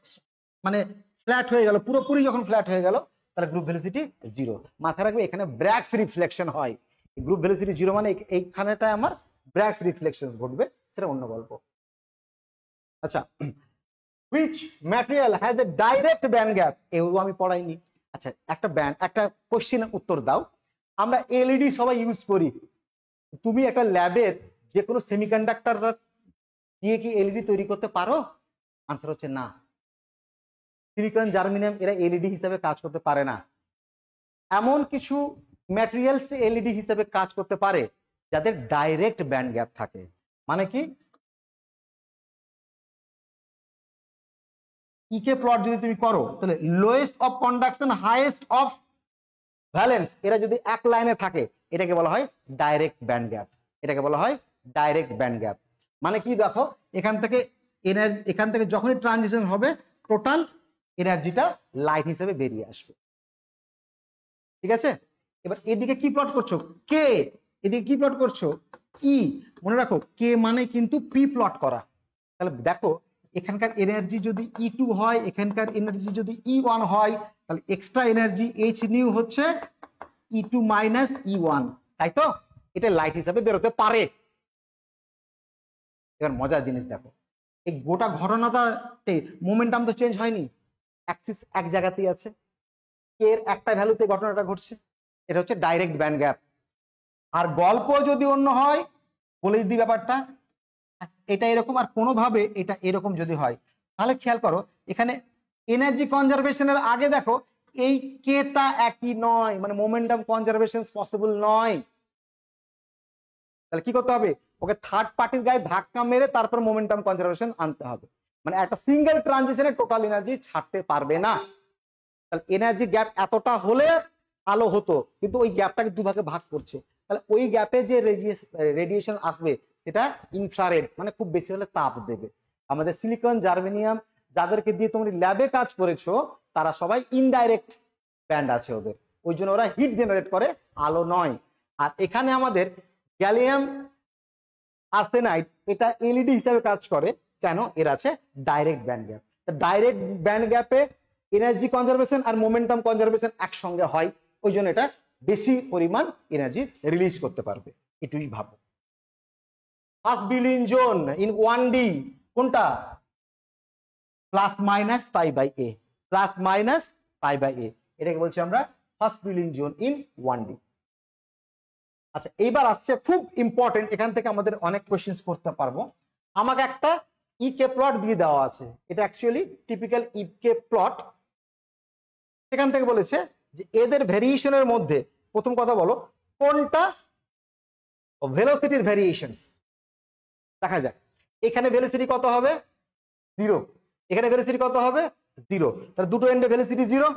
Speaker 1: মানে ফ্ল্যাট হয়ে গেল, পুরোপুরি যখন ফ্ল্যাট হয়ে গেল, তাহলে গ্রুপ ভেলোসিটি জিরো। মাথায় রাখবে এখানে ব্র্যাগস রিফ্লেকশন হয়। গ্রুপ ভেলোসিটি জিরো মানে এইখানেটায় আমার ব্র্যাগস রিফ্লেকশন ঘটবে, সেটা অন্য গল্প। আচ্ছা, which material has a direct band gap, এও আমি পড়াইনি। আচ্ছা, একটা কোশ্চেনের উত্তর দাও। আমরা এলইডি সবাই ইউজ করি, তুমি একটা ল্যাবের যে কোনো সেমিকন্ডাক্টর দিয়ে কি এলইডি তৈরি করতে পারো? আনসার হচ্ছে না। সিলিকন, জার্মেনিয়াম এরা এলইডি হিসেবে কাজ করতে পারে না। এমন কিছু ম্যাটেরিয়ালস এলইডি হিসেবে কাজ করতে পারে যাদের ডাইরেক্ট ব্যান্ড গ্যাপ থাকে। মানে কি, ইকে প্লট যদি তুমি করো তাহলে lowest of conduction, highest of valence এরা যদি এক লাইনে থাকে এটাকে বলা হয় ডাইরেক্ট ব্যান্ড গ্যাপ, এটাকে বলা হয় ডাইরেক্ট ব্যান্ড গ্যাপ। মানে কি দেখো এখান থেকে এনার্জি, এখান থেকে যখনই ট্রানজিশন হবে টোটাল এনার্জিটা লাইট হিসেবে বেরিয়ে আসবে। ঠিক আছে, এবার এদিকে কি প্লট করছো কে, এদিকে কি প্লট করছো ই। মনে রাখো কে মানে কিন্তু পি প্লট করা। তাহলে দেখো এখানকার এনার্জি যদি E2 হয়, এখানকার এনার্জি যদি E1 হয়, তাহলে এক্সট্রা এনার্জি H নিউ হচ্ছে E2 মাইনাস E1, তাই তো? এটা লাইট হিসাবে বেরোতে পারে। এবার মজার জিনিস দেখো, এই গোটা ঘটনাটাতে মোমেন্টাম তো চেঞ্জ হয়নি, অ্যাক্সিস এক জায়গাতেই আছে, কে এর একটা ভ্যালুতে ঘটনাটা ঘটছে, এটা হচ্ছে ডাইরেক্ট ব্যান্ড গ্যাপ। আর গল্প যদি অন্য হয় বলে দিই ব্যাপারটা, এটা এরকম আর কোনোভাবে এটা এরকম যদি হয়, তাহলে খেয়াল করো এখানে এনার্জি কনজারভেশনের আগে দেখো এই কেটা একই নয়, মানে মোমেন্টাম কনজারভেশন পসিবল নয়। তাহলে কি করতে হবে, ওকে থার্ড পার্টির গায়ে ধাক্কা মেরে তারপর মোমেন্টাম কনজারভেশন আনতে হবে, মানে একটা সিঙ্গেল ট্রানজিশনে টোটাল এনার্জি ছাড়তে পারবে না। তাহলে এনার্জি গ্যাপ এতটা হলে আলো হতো, কিন্তু ওই গ্যাপটাকে দুভাগে ভাগ করছে, তাহলে ওই গ্যাপে যে রেডিয়েশন আসবে সেটা ইনফ্রারেড, মানে খুব বেশি হলে তাপ দেবে। আমাদের সিলিকন জার্মেনিয়াম যাদেরকে দিয়ে তোমরা ল্যাবে কাজ করেছো তারা সবাই ইনডাইরেক্ট ব্যান্ড আছে ওদের, ওই জন্য ওরা হিট জেনারেট করে, আলো নয়। আর এখানে আমাদের গ্যালিয়াম আর্সেনাইড এটা এলইডি হিসাবে কাজ করে, কেন? এর আছে direct band gap. Direct band গ্যাপে এনার্জি কনজারভেশন আর মোমেন্টাম কনজারভেশন একসঙ্গে হয়, ওই জন্য এটা বেশি পরিমাণ এনার্জি রিলিজ করতে পারবে। এটুই ভাবো। First billing zone in 1D কোনটা? Plus minus pi by a, plus minus pi by a, এটাকে বলছি আমরা first billing zone in 1D। আচ্ছা এইবার আসছে খুব ইম্পর্টেন্ট, এখান থেকে আমাদের অনেক কোশ্চেন করতে পারবো। আমাকে একটা ইকে প্লট দিয়ে দেওয়া আছে, এটা অ্যাকচুয়ালি টিপিক্যাল ইকে প্লট। সেখান থেকে বলেছে যে এদের ভেরিয়েশনের মধ্যে প্রথম কথা বলো কোনটা ভেলোসিটির ভেরিয়েশনস। দেখা যাক এখানে ভেলোসিটি কত হবে 0, এখানে ভেলোসিটি কত হবে 0, তাহলে দুটো এন্ডে ভেলোসিটি 0,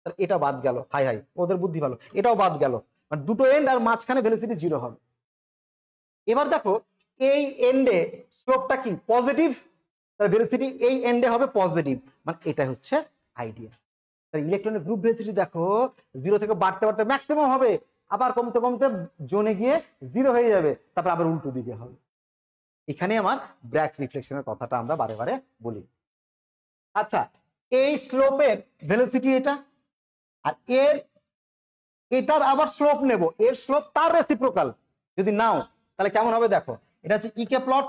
Speaker 1: তাহলে এটা বাদ গেল। হাই হাই ওদের বুদ্ধি ভালো, এটাও বাদ গেল, মানে দুটো এন্ড আর মাঝখানে ভেলোসিটি 0 হবে। এবার দেখো এই এন্ডে স্লোপটা কি পজিটিভ, তাহলে ভেলোসিটি এই এন্ডে হবে পজিটিভ, মানে এটা হচ্ছে আইডিয়া। তাহলে ইলেকট্রনের গ্রুপ ভেলোসিটি দেখো 0 থেকে বাড়তে বাড়তে ম্যাক্সিমাম হবে, আবার কমতে কমতে জোনে গিয়ে 0 হয়ে যাবে, তারপর আবার উল্টো দিকে হবে। এখানে আমার ব্র্যাগস রিফ্লেকশনের কথাটা আমরা বারে বারে বলি। আচ্ছা এই স্লোপের ভেলোসিটি এটা, আর এর এটার আবার স্লোপ নেব, এর স্লোপ তার রেসিপ্রোকাল যদি নাও তাহলে কেমন হবে দেখো, এটা হচ্ছে ইকে প্লট,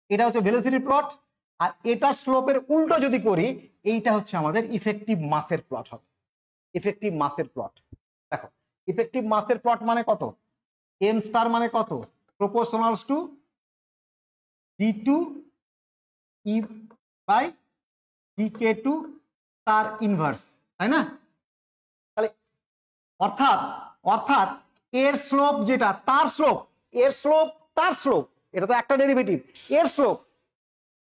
Speaker 1: এটা হচ্ছে ভেলোসিটি প্লট, আর এটা স্লোপের উল্টো যদি করি এইটা হচ্ছে আমাদের ইফেক্টিভ মাসের প্লট হবে। ইফেক্টিভ মাসের প্লট দেখো, ইফেক্টিভ মাসের প্লট মানে কত, এম স্টার মানে কত, proportionals two d2 e by dk2 তার ইনভার্স, তাই না? তাহলে অর্থাৎ অর্থাৎ এর স্লোপ যেটা তার স্লোপ, এর স্লোপ তার স্লোপ, এটা তো একটা ডেরিভেটিভ, এর স্লোপ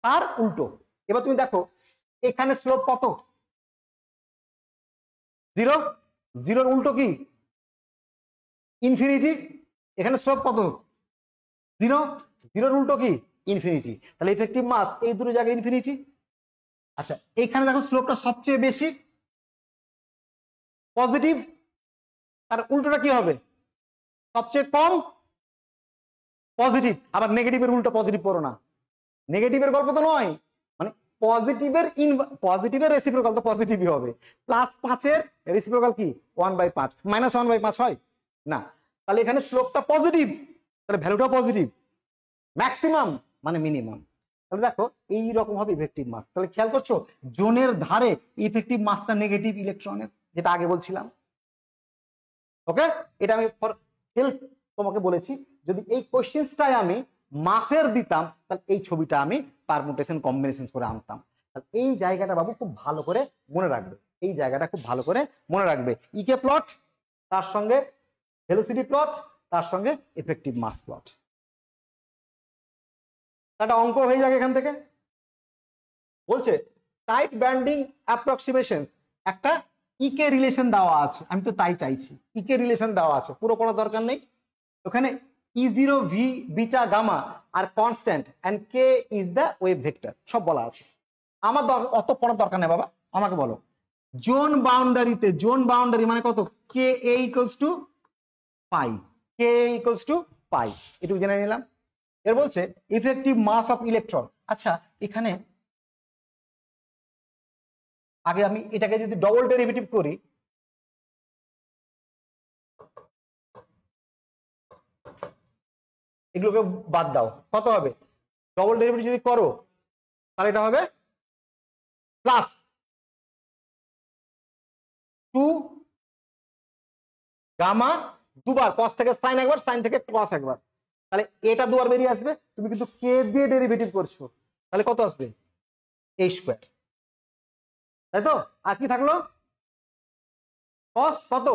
Speaker 1: তার উল্টো। এবার তুমি দেখো এখানে স্লোপ কত 0, 0 উল্টো কি ইনফিনিটি, এখানে স্লোপ কত 0, 0 উল্টো কি ইনফিনিটি, তাহলে ইফেক্টিভ মাস এই দুটো জায়গায় ইনফিনিটি। আচ্ছা এখানে দেখো স্লোপটা সবচেয়ে বেশি পজিটিভ, তার উল্টোটা কি হবে সবচেয়ে কম পজিটিভ, আবার নেগেটিভের উল্টো পজিটিভ করো না, নেগেটিভের গল্প তো নয়, মানে পজিটিভের রেসিপ্রোকাল তো পজিটিভই হবে, +5 এর রেসিপ্রোকাল কি 1/5, -1/5 হয় না, তাহলে এখানে স্লোপটা পজিটিভ, তাহলে ভ্যালুটা পজিটিভ, ম্যাক্সিমাম মানে মিনিমাম। তাহলে দেখো এই রকম হবে ইফেক্টিভ মাস। তাহলে খেয়াল করছো জোনের ধারে ইফেক্টিভ মাসটা নেগেটিভ ইলেকট্রনের, যেটা আগে বলছিলাম। ওকে, এটা আমি ফর হেল্প তোমাকে বলেছি, যদি এই কোশ্চেন্সটাই আমি মাসের দিতাম তাহলে এই ছবিটা আমি পারমুটেশন কম্বিনেশন করে আনতাম। তাহলে এই জায়গাটা বাবু খুব ভালো করে মনে রাখবে, এই জায়গাটা খুব ভালো করে মনে রাখবে, ইকে প্লট তার সঙ্গে ভেলোসিটি প্লট তার সঙ্গে ইফেক্টিভ মাস প্লট। একটা অঙ্ক হয়ে যাবে এখান থেকে, বলছে টাইট ব্যান্ডিং অ্যাপ্রক্সিমেশন একটা ইকে রিলেশন দেওয়া আছে, আমি তো তাই চাইছি, ইকে রিলেশন দেওয়া আছে, পুরো পড়ার দরকার নেই। ওখানে E0 V বিটা গামা আর constant and K is the wave vector সব বলা আছে। আমার অত পড়ার দরকার নেই বাবা, আমাকে বলো জোন বাউন্ডারিতে, জোন বাউন্ডারি মানে কত, K a equals to pi, K equals to pi, এটুকু জেনে নিলাম। এর বলছে ইফেক্টিভ মাস অফ ইলেকট্রন। আচ্ছা এখানে আগে আমি এটাকে যদি ডবল ডেরিভেটিভ করি, এগুলোকে বাদ দাও, কত হবে, ডবল ডেরিভেটিভ যদি করো তাহলে এটা হবে প্লাস 2 গামা, দুবার কস থেকে সাইন একবার, সাইন থেকে কস একবার, তাহলে এটা দুবার বেরিয়ে আসবে। তুমি কিন্তু কে দিয়ে ডেরিভেটিভ করছো, তাহলে কত আসবে, a স্কয়ার, তাই তো। আর কি থাকলো, কস কত,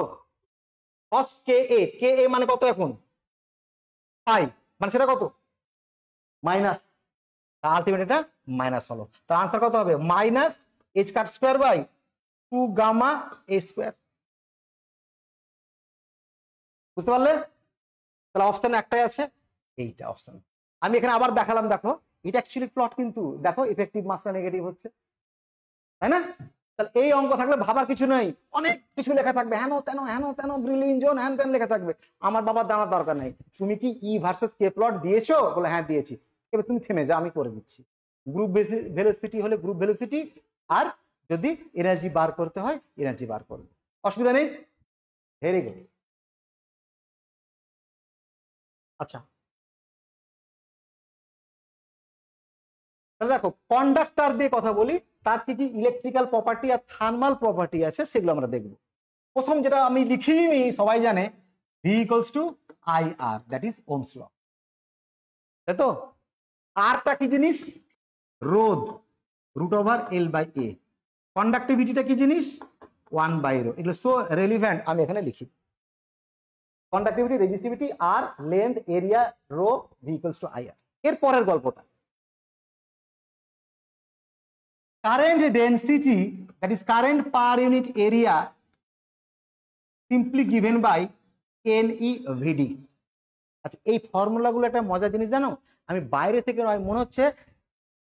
Speaker 1: কস কে এ, কে এ মানে কত এখন পাই, মানে সেটা কত মাইনাস, আলটিমেট এটা মাইনাস হলো, তার আনসার কত হবে minus H cut square by 2 gamma A square. বুঝতে পারলে, তাহলে অপশন একটাই আছে, এইটা অপশন। আমি এখানে আবার দেখালাম, দেখো এটা অ্যাকচুয়ালি প্লট, কিন্তু দেখো ইফেক্টিভ মাসটা নেগেটিভ হচ্ছে, তাই না। তাহলে এই অঙ্ক থাকলে ভাবার কিছু নেই, অনেক কিছু লেখা থাকবে, হেন তেন ব্রিলিয়ন জোন হ্যান তেন লেখা থাকবে, আমার বাবার জানার দরকার নেই। তুমি কি ই ভার্সেস কে প্লট দিয়েছো, বলে হ্যাঁ দিয়েছি, এবার তুমি থেমে যাও, আমি করে দিচ্ছি। গ্রুপ ভেলোসিটি হলে গ্রুপ ভেলোসিটি, আর যদি এনার্জি বার করতে হয় এনার্জি বার করবে, অসুবিধা নেই। Very good. আচ্ছা তাহলে দেখো কন্ডাক্টর দিয়ে কথা বলি, তার কি কি ইলেকট্রিক্যাল প্রপার্টি আর থার্মাল প্রপার্টি আছে সেগুলো আমরা দেখব। প্রথম যেটা আমি লিখিনি, সবাই জানে V equals to IR, that is Ohm's law, তাই তো। আরটা কি জিনিস, রোধ, root over L by A। কন্ডাক্টিভিটিটা কি জিনিস, 1 বাই রো। এগুলো সো রেলিভেন্ট, আমি এখানে লিখি কন্ডাক্টিভিটি, রেজিস্টিভিটি আর length, area, rho, V equals to IR। এর পরের গল্পটা, current density, that is current per unit area, simply given by NeVd। আচ্ছা এই ফর্মুলাগুলো একটা মজার জিনিস জানো, আমি বাইরে থেকে নয়, মনে হচ্ছে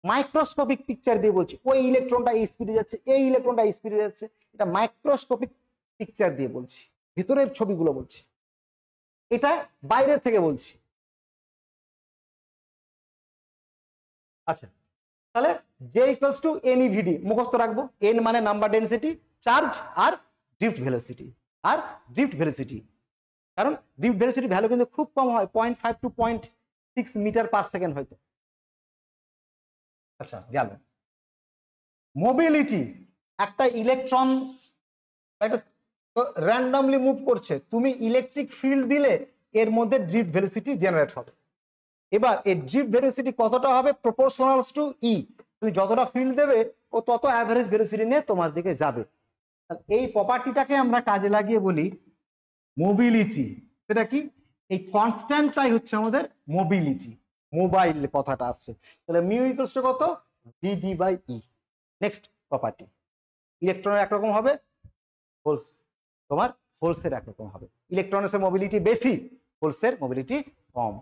Speaker 1: মাইক্রোস্কোপিক পিকচার দিয়ে বলছি, ওই ইলেকট্রনটা এই স্পিডে যাচ্ছে, এই ইলেকট্রনটা এই স্পিডে যাচ্ছে, এটা মাইক্রোস্কোপিক পিকচার দিয়ে বলছি, ভিতরের ছবিগুলো বলছি, এটা বাইরে থেকে বলছি। আচ্ছা তাহলে J ইকুয়ালস টু NeVd মুখস্থ রাখবো, N মানে নাম্বার ডেনসিটি, চার্জ আর ড্রিফট ভেলোসিটি, আর ড্রিফট ভেলোসিটি, কারণ ড্রিফট ভেলোসিটি ভ্যালু কিন্তু খুব কম হয়, 0.5 টু 0.6 মিটার পার সেকেন্ড হয়তো। আচ্ছা গেল মোবিলিটি, একটা ইলেকট্রন একটা র্যান্ডমলি মুভ করছে, তুমি ইলেকট্রিক ফিল্ড দিলে এর মধ্যে ড্রিফট ভেলোসিটি জেনারেট হবে। এবার এই ড্রিফট ভেলোসিটি কতটা হবে, প্রপোর্শনালস টু ই, তুমি যতটা ফিল্ড দেবে ও তত অ্যাভারেজ ভেলোসিটি নিয়ে তোমার দিকে যাবে। এই প্রপার্টিটাকে আমরা কাজে লাগিয়ে বলি মোবিলিটি। সেটা কি, এই কনস্ট্যান্টটাই হচ্ছে আমাদের মোবিলিটি, মোবাইল কথাটা আসছে। তাহলে মিউ ইকুয়ালস টু কত, ভিডি বাই ই। নেক্সট প্রপার্টি, ইলেকট্রনের একরকম হবে, হোলস তোমার হোলসের একরকম হবে। ইলেকট্রনের মোবিলিটি বেশি, হোলসের মোবিলিটি কম।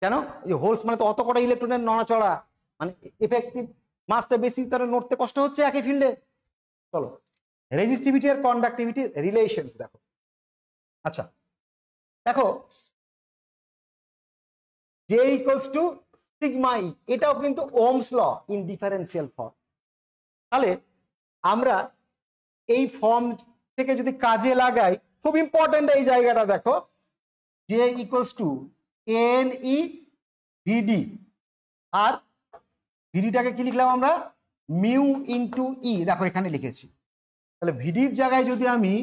Speaker 1: কেন, এই হোলস মানে তো অত কটা ইলেকট্রনের নড়াচড়া, মানে এফেক্টিভ মাসটা বেশি, তারা নড়তে কষ্ট হচ্ছে একই ফিল্ডে। চলো রেজিস্টিভিটি আর কন্ডাক্টিভিটি রিলেশন দেখো। আচ্ছা দেখো J equals to sigma E, এটাও কিন্তু Ohm's law in differential form. তাহলে আমরা এই ফর্ম থেকে যদি কাজে লাগাই, খুব ইম্পর্টেন্ট এই জায়গাটা দেখো, J ইকুয়ালস টু NeVd, আর ভিডিটাকে কি লিখলাম আমরা, মিউ ইন্টু ই, দেখো এখানে লিখেছি। তাহলে ভিডির জায়গায় যদি আমি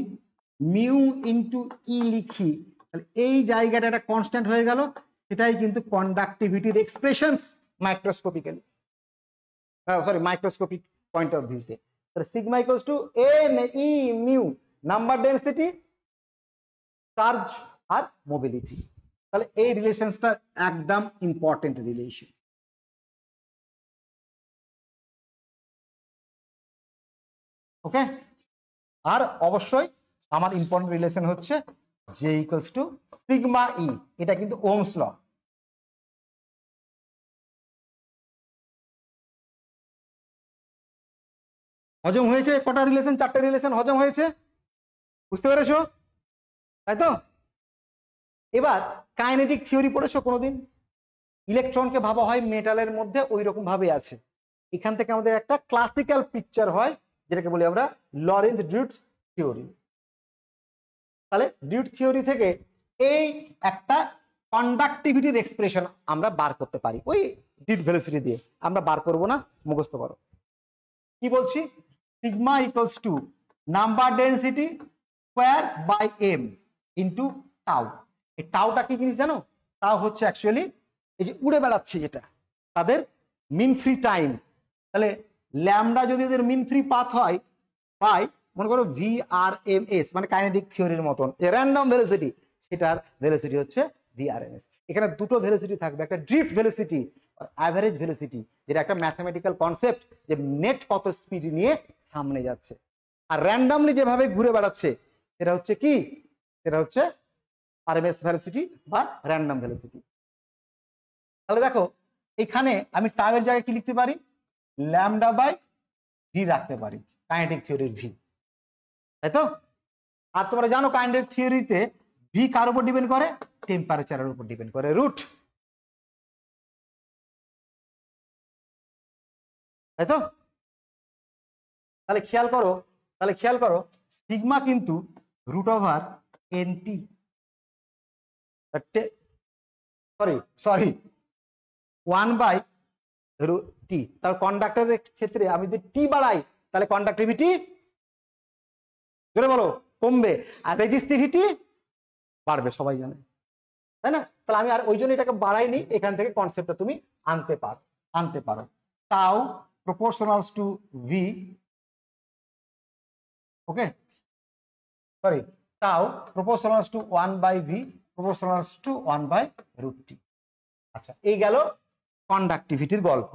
Speaker 1: মিউ ইন্টু ই লিখি, তাহলে এই জায়গাটা একটা কনস্ট্যান্ট হয়ে গেল, সেটাই কিন্তু কন্ডাক্টিভিটির expressions microscopically, sorry microscopic point of ভিউতে। তাহলে sigma equals to N E mu, number density, charge আর মোবিলিটি। তাহলে এই রিলেশনসটা একদম ইম্পর্টেন্ট রিলেশন। ওকে, আর অবশ্যই আমার ইম্পর্টেন্ট রিলেশন হচ্ছে জে ইকুয়ালস টু সিগমা ই, এটা কিন্তু ওহমস ল। হজম হয়েছে? কটা রিলেশন? চারটে রিলেশন হজম হয়েছে, বুঝতে পেরেছো তাই তো? এবার কাইনেটিক থিওরি পড়েছো কোনোদিন? ইলেকট্রনকে ভাবা হয় মেটালের মধ্যে ওই রকম ভাবে আছে। এখান থেকে আমাদের একটা ক্লাসিক্যাল পিকচার হয় যেটাকে বলি আমরা লরেঞ্জ ড্রিউট থিওরি। তাহলে ড্রিউট থিওরি থেকে এই একটা কন্ডাক্টিভিটির এক্সপ্রেশন আমরা বার করতে পারি, ওই ড্রিউট ভেলোসিটি দিয়ে। আমরা বার করব না, মুখস্থ করো। কি বলছি? Sigma equals to number density square by M into tau. এই টাউটা কি জিনিস জানো? টাউ হচ্ছে অ্যাকচুয়ালি এই যে উড়ে বেড়াচ্ছে যেটা, তাদের মিন ফ্রি টাইম। তাহলে ল্যামডা যদি এদের মিন ফ্রি পাথ হয় পাই, মনে করো VRMS, মানে কাইনেটিক থিওরির মতন যে র্যান্ডম ভেলোসিটি, সেটার ভেলোসিটি হচ্ছে VRMS। এখানে দুটো ভেলোসিটি থাকবে, একটা ড্রিফট ভেলোসিটি আর অ্যাভারেজ ভেলোসিটি, যেটা একটা ম্যাথমেটিক্যাল কনসেপ্ট যে নেট কত স্পিড নিয়ে সামনে যাচ্ছে। আর র্যান্ডমলি যেভাবে ঘুরে বেড়াচ্ছে সেটা হচ্ছে কি? সেটা হচ্ছে RMS ভেলোসিটি বা র্যান্ডম ভেলোসিটি। তাহলে দেখো এখানে আমি টাউয়ের জায়গায় কি লিখতে পারি? ল্যামডা বাই ভি রাখতে পারি, কাইনেটিক থিওরির ভি, তাই তো? আর তোমরা জানো কাইনেটিক থিওরিতে ভি কার উপর ডিপেন্ড করে? টেম্পারেচারের উপর ডিপেন্ড করে, রুট, তাই তো? তাহলে খেয়াল করো সিগমা কিন্তু root over N T, sorry 1/t। তার কন্ডাক্টরের ক্ষেত্রে আমি যদি টি বাড়াই তাহলে কন্ডাক্টিভিটি জোরে বলো কমবে, আর রেজিস্টিভিটি বাড়বে, সবাই জানে, তাই না? তাহলে আমি আর ওই জন্য এটাকে বাড়াইনি, এখান থেকে কনসেপ্টটা তুমি আনতে পারো। Tau proportionals to V, okay, sorry, tau proportionals to 1/v proportionals to 1/√t। আচ্ছা, এই গেল কন্ডাক্টিভিটির গল্প।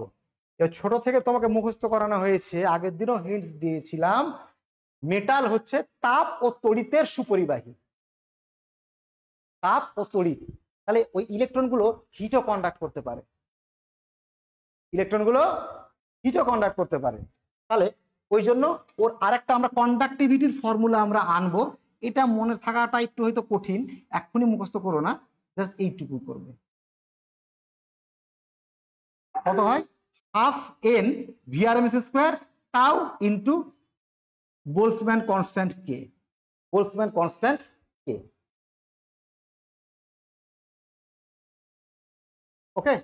Speaker 1: ছোট থেকে তোমাকে মুখস্থ করানো হয়েছে, আগের দিনও হিন্টস দিয়েছিলাম, মেটাল হচ্ছে তাপ ও তড়িতের সুপরিবাহী। তাপ ও তড়িৎ, তাহলে ওই ইলেকট্রন গুলো হিটও কন্ডাক্ট করতে পারে, তাহলে ওই জন্য ওর আরেকটা আমরা কন্ডাক্টিভিটির ফর্মুলা আমরা আনবো। এটা মনে থাকাটা একটু হয়তো কঠিন, এক্ষুনি মুখস্থ করো না, জাস্ট এইটুকু করবে। কত হয়? Half N VRMS square tau into Boltzmann constant K, Boltzmann constant K, okay.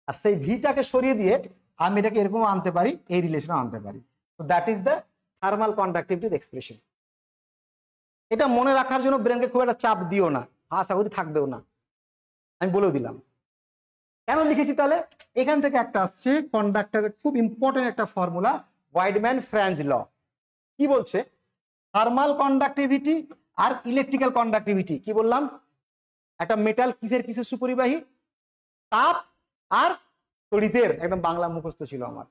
Speaker 1: আর সেই ভিটাকে সরিয়ে দিয়ে আমি এটাকে এরকম আনতে পারি, এই রিলেশনে আনতে পারি। তো দ্যাট ইজ দ্য থার্মাল কন্ডাক্টিভিটির এক্সপ্রেশন। এটা মনে রাখার জন্য ব্রেনকে খুব একটা চাপ দিও না, আশা করি থাকবেও না, আমি বলেও দিলাম। কেন লিখেছি তাহলে? এখান থেকে একটা আসছে কন্ডাক্টরের খুব ইম্পর্টেন্ট একটা ফর্মুলা, ওয়াইডম্যান ফ্র্যাঞ্জ ল। কি বলছে? থার্মাল কন্ডাক্টিভিটি আর ইলেকট্রিক্যাল কন্ডাক্টিভিটি, কি বললাম? একটা মেটাল কিসের সুপরিবাহী? তাপ আর তড়িতের, একদম বাংলা মুখস্থ ছিল আমার।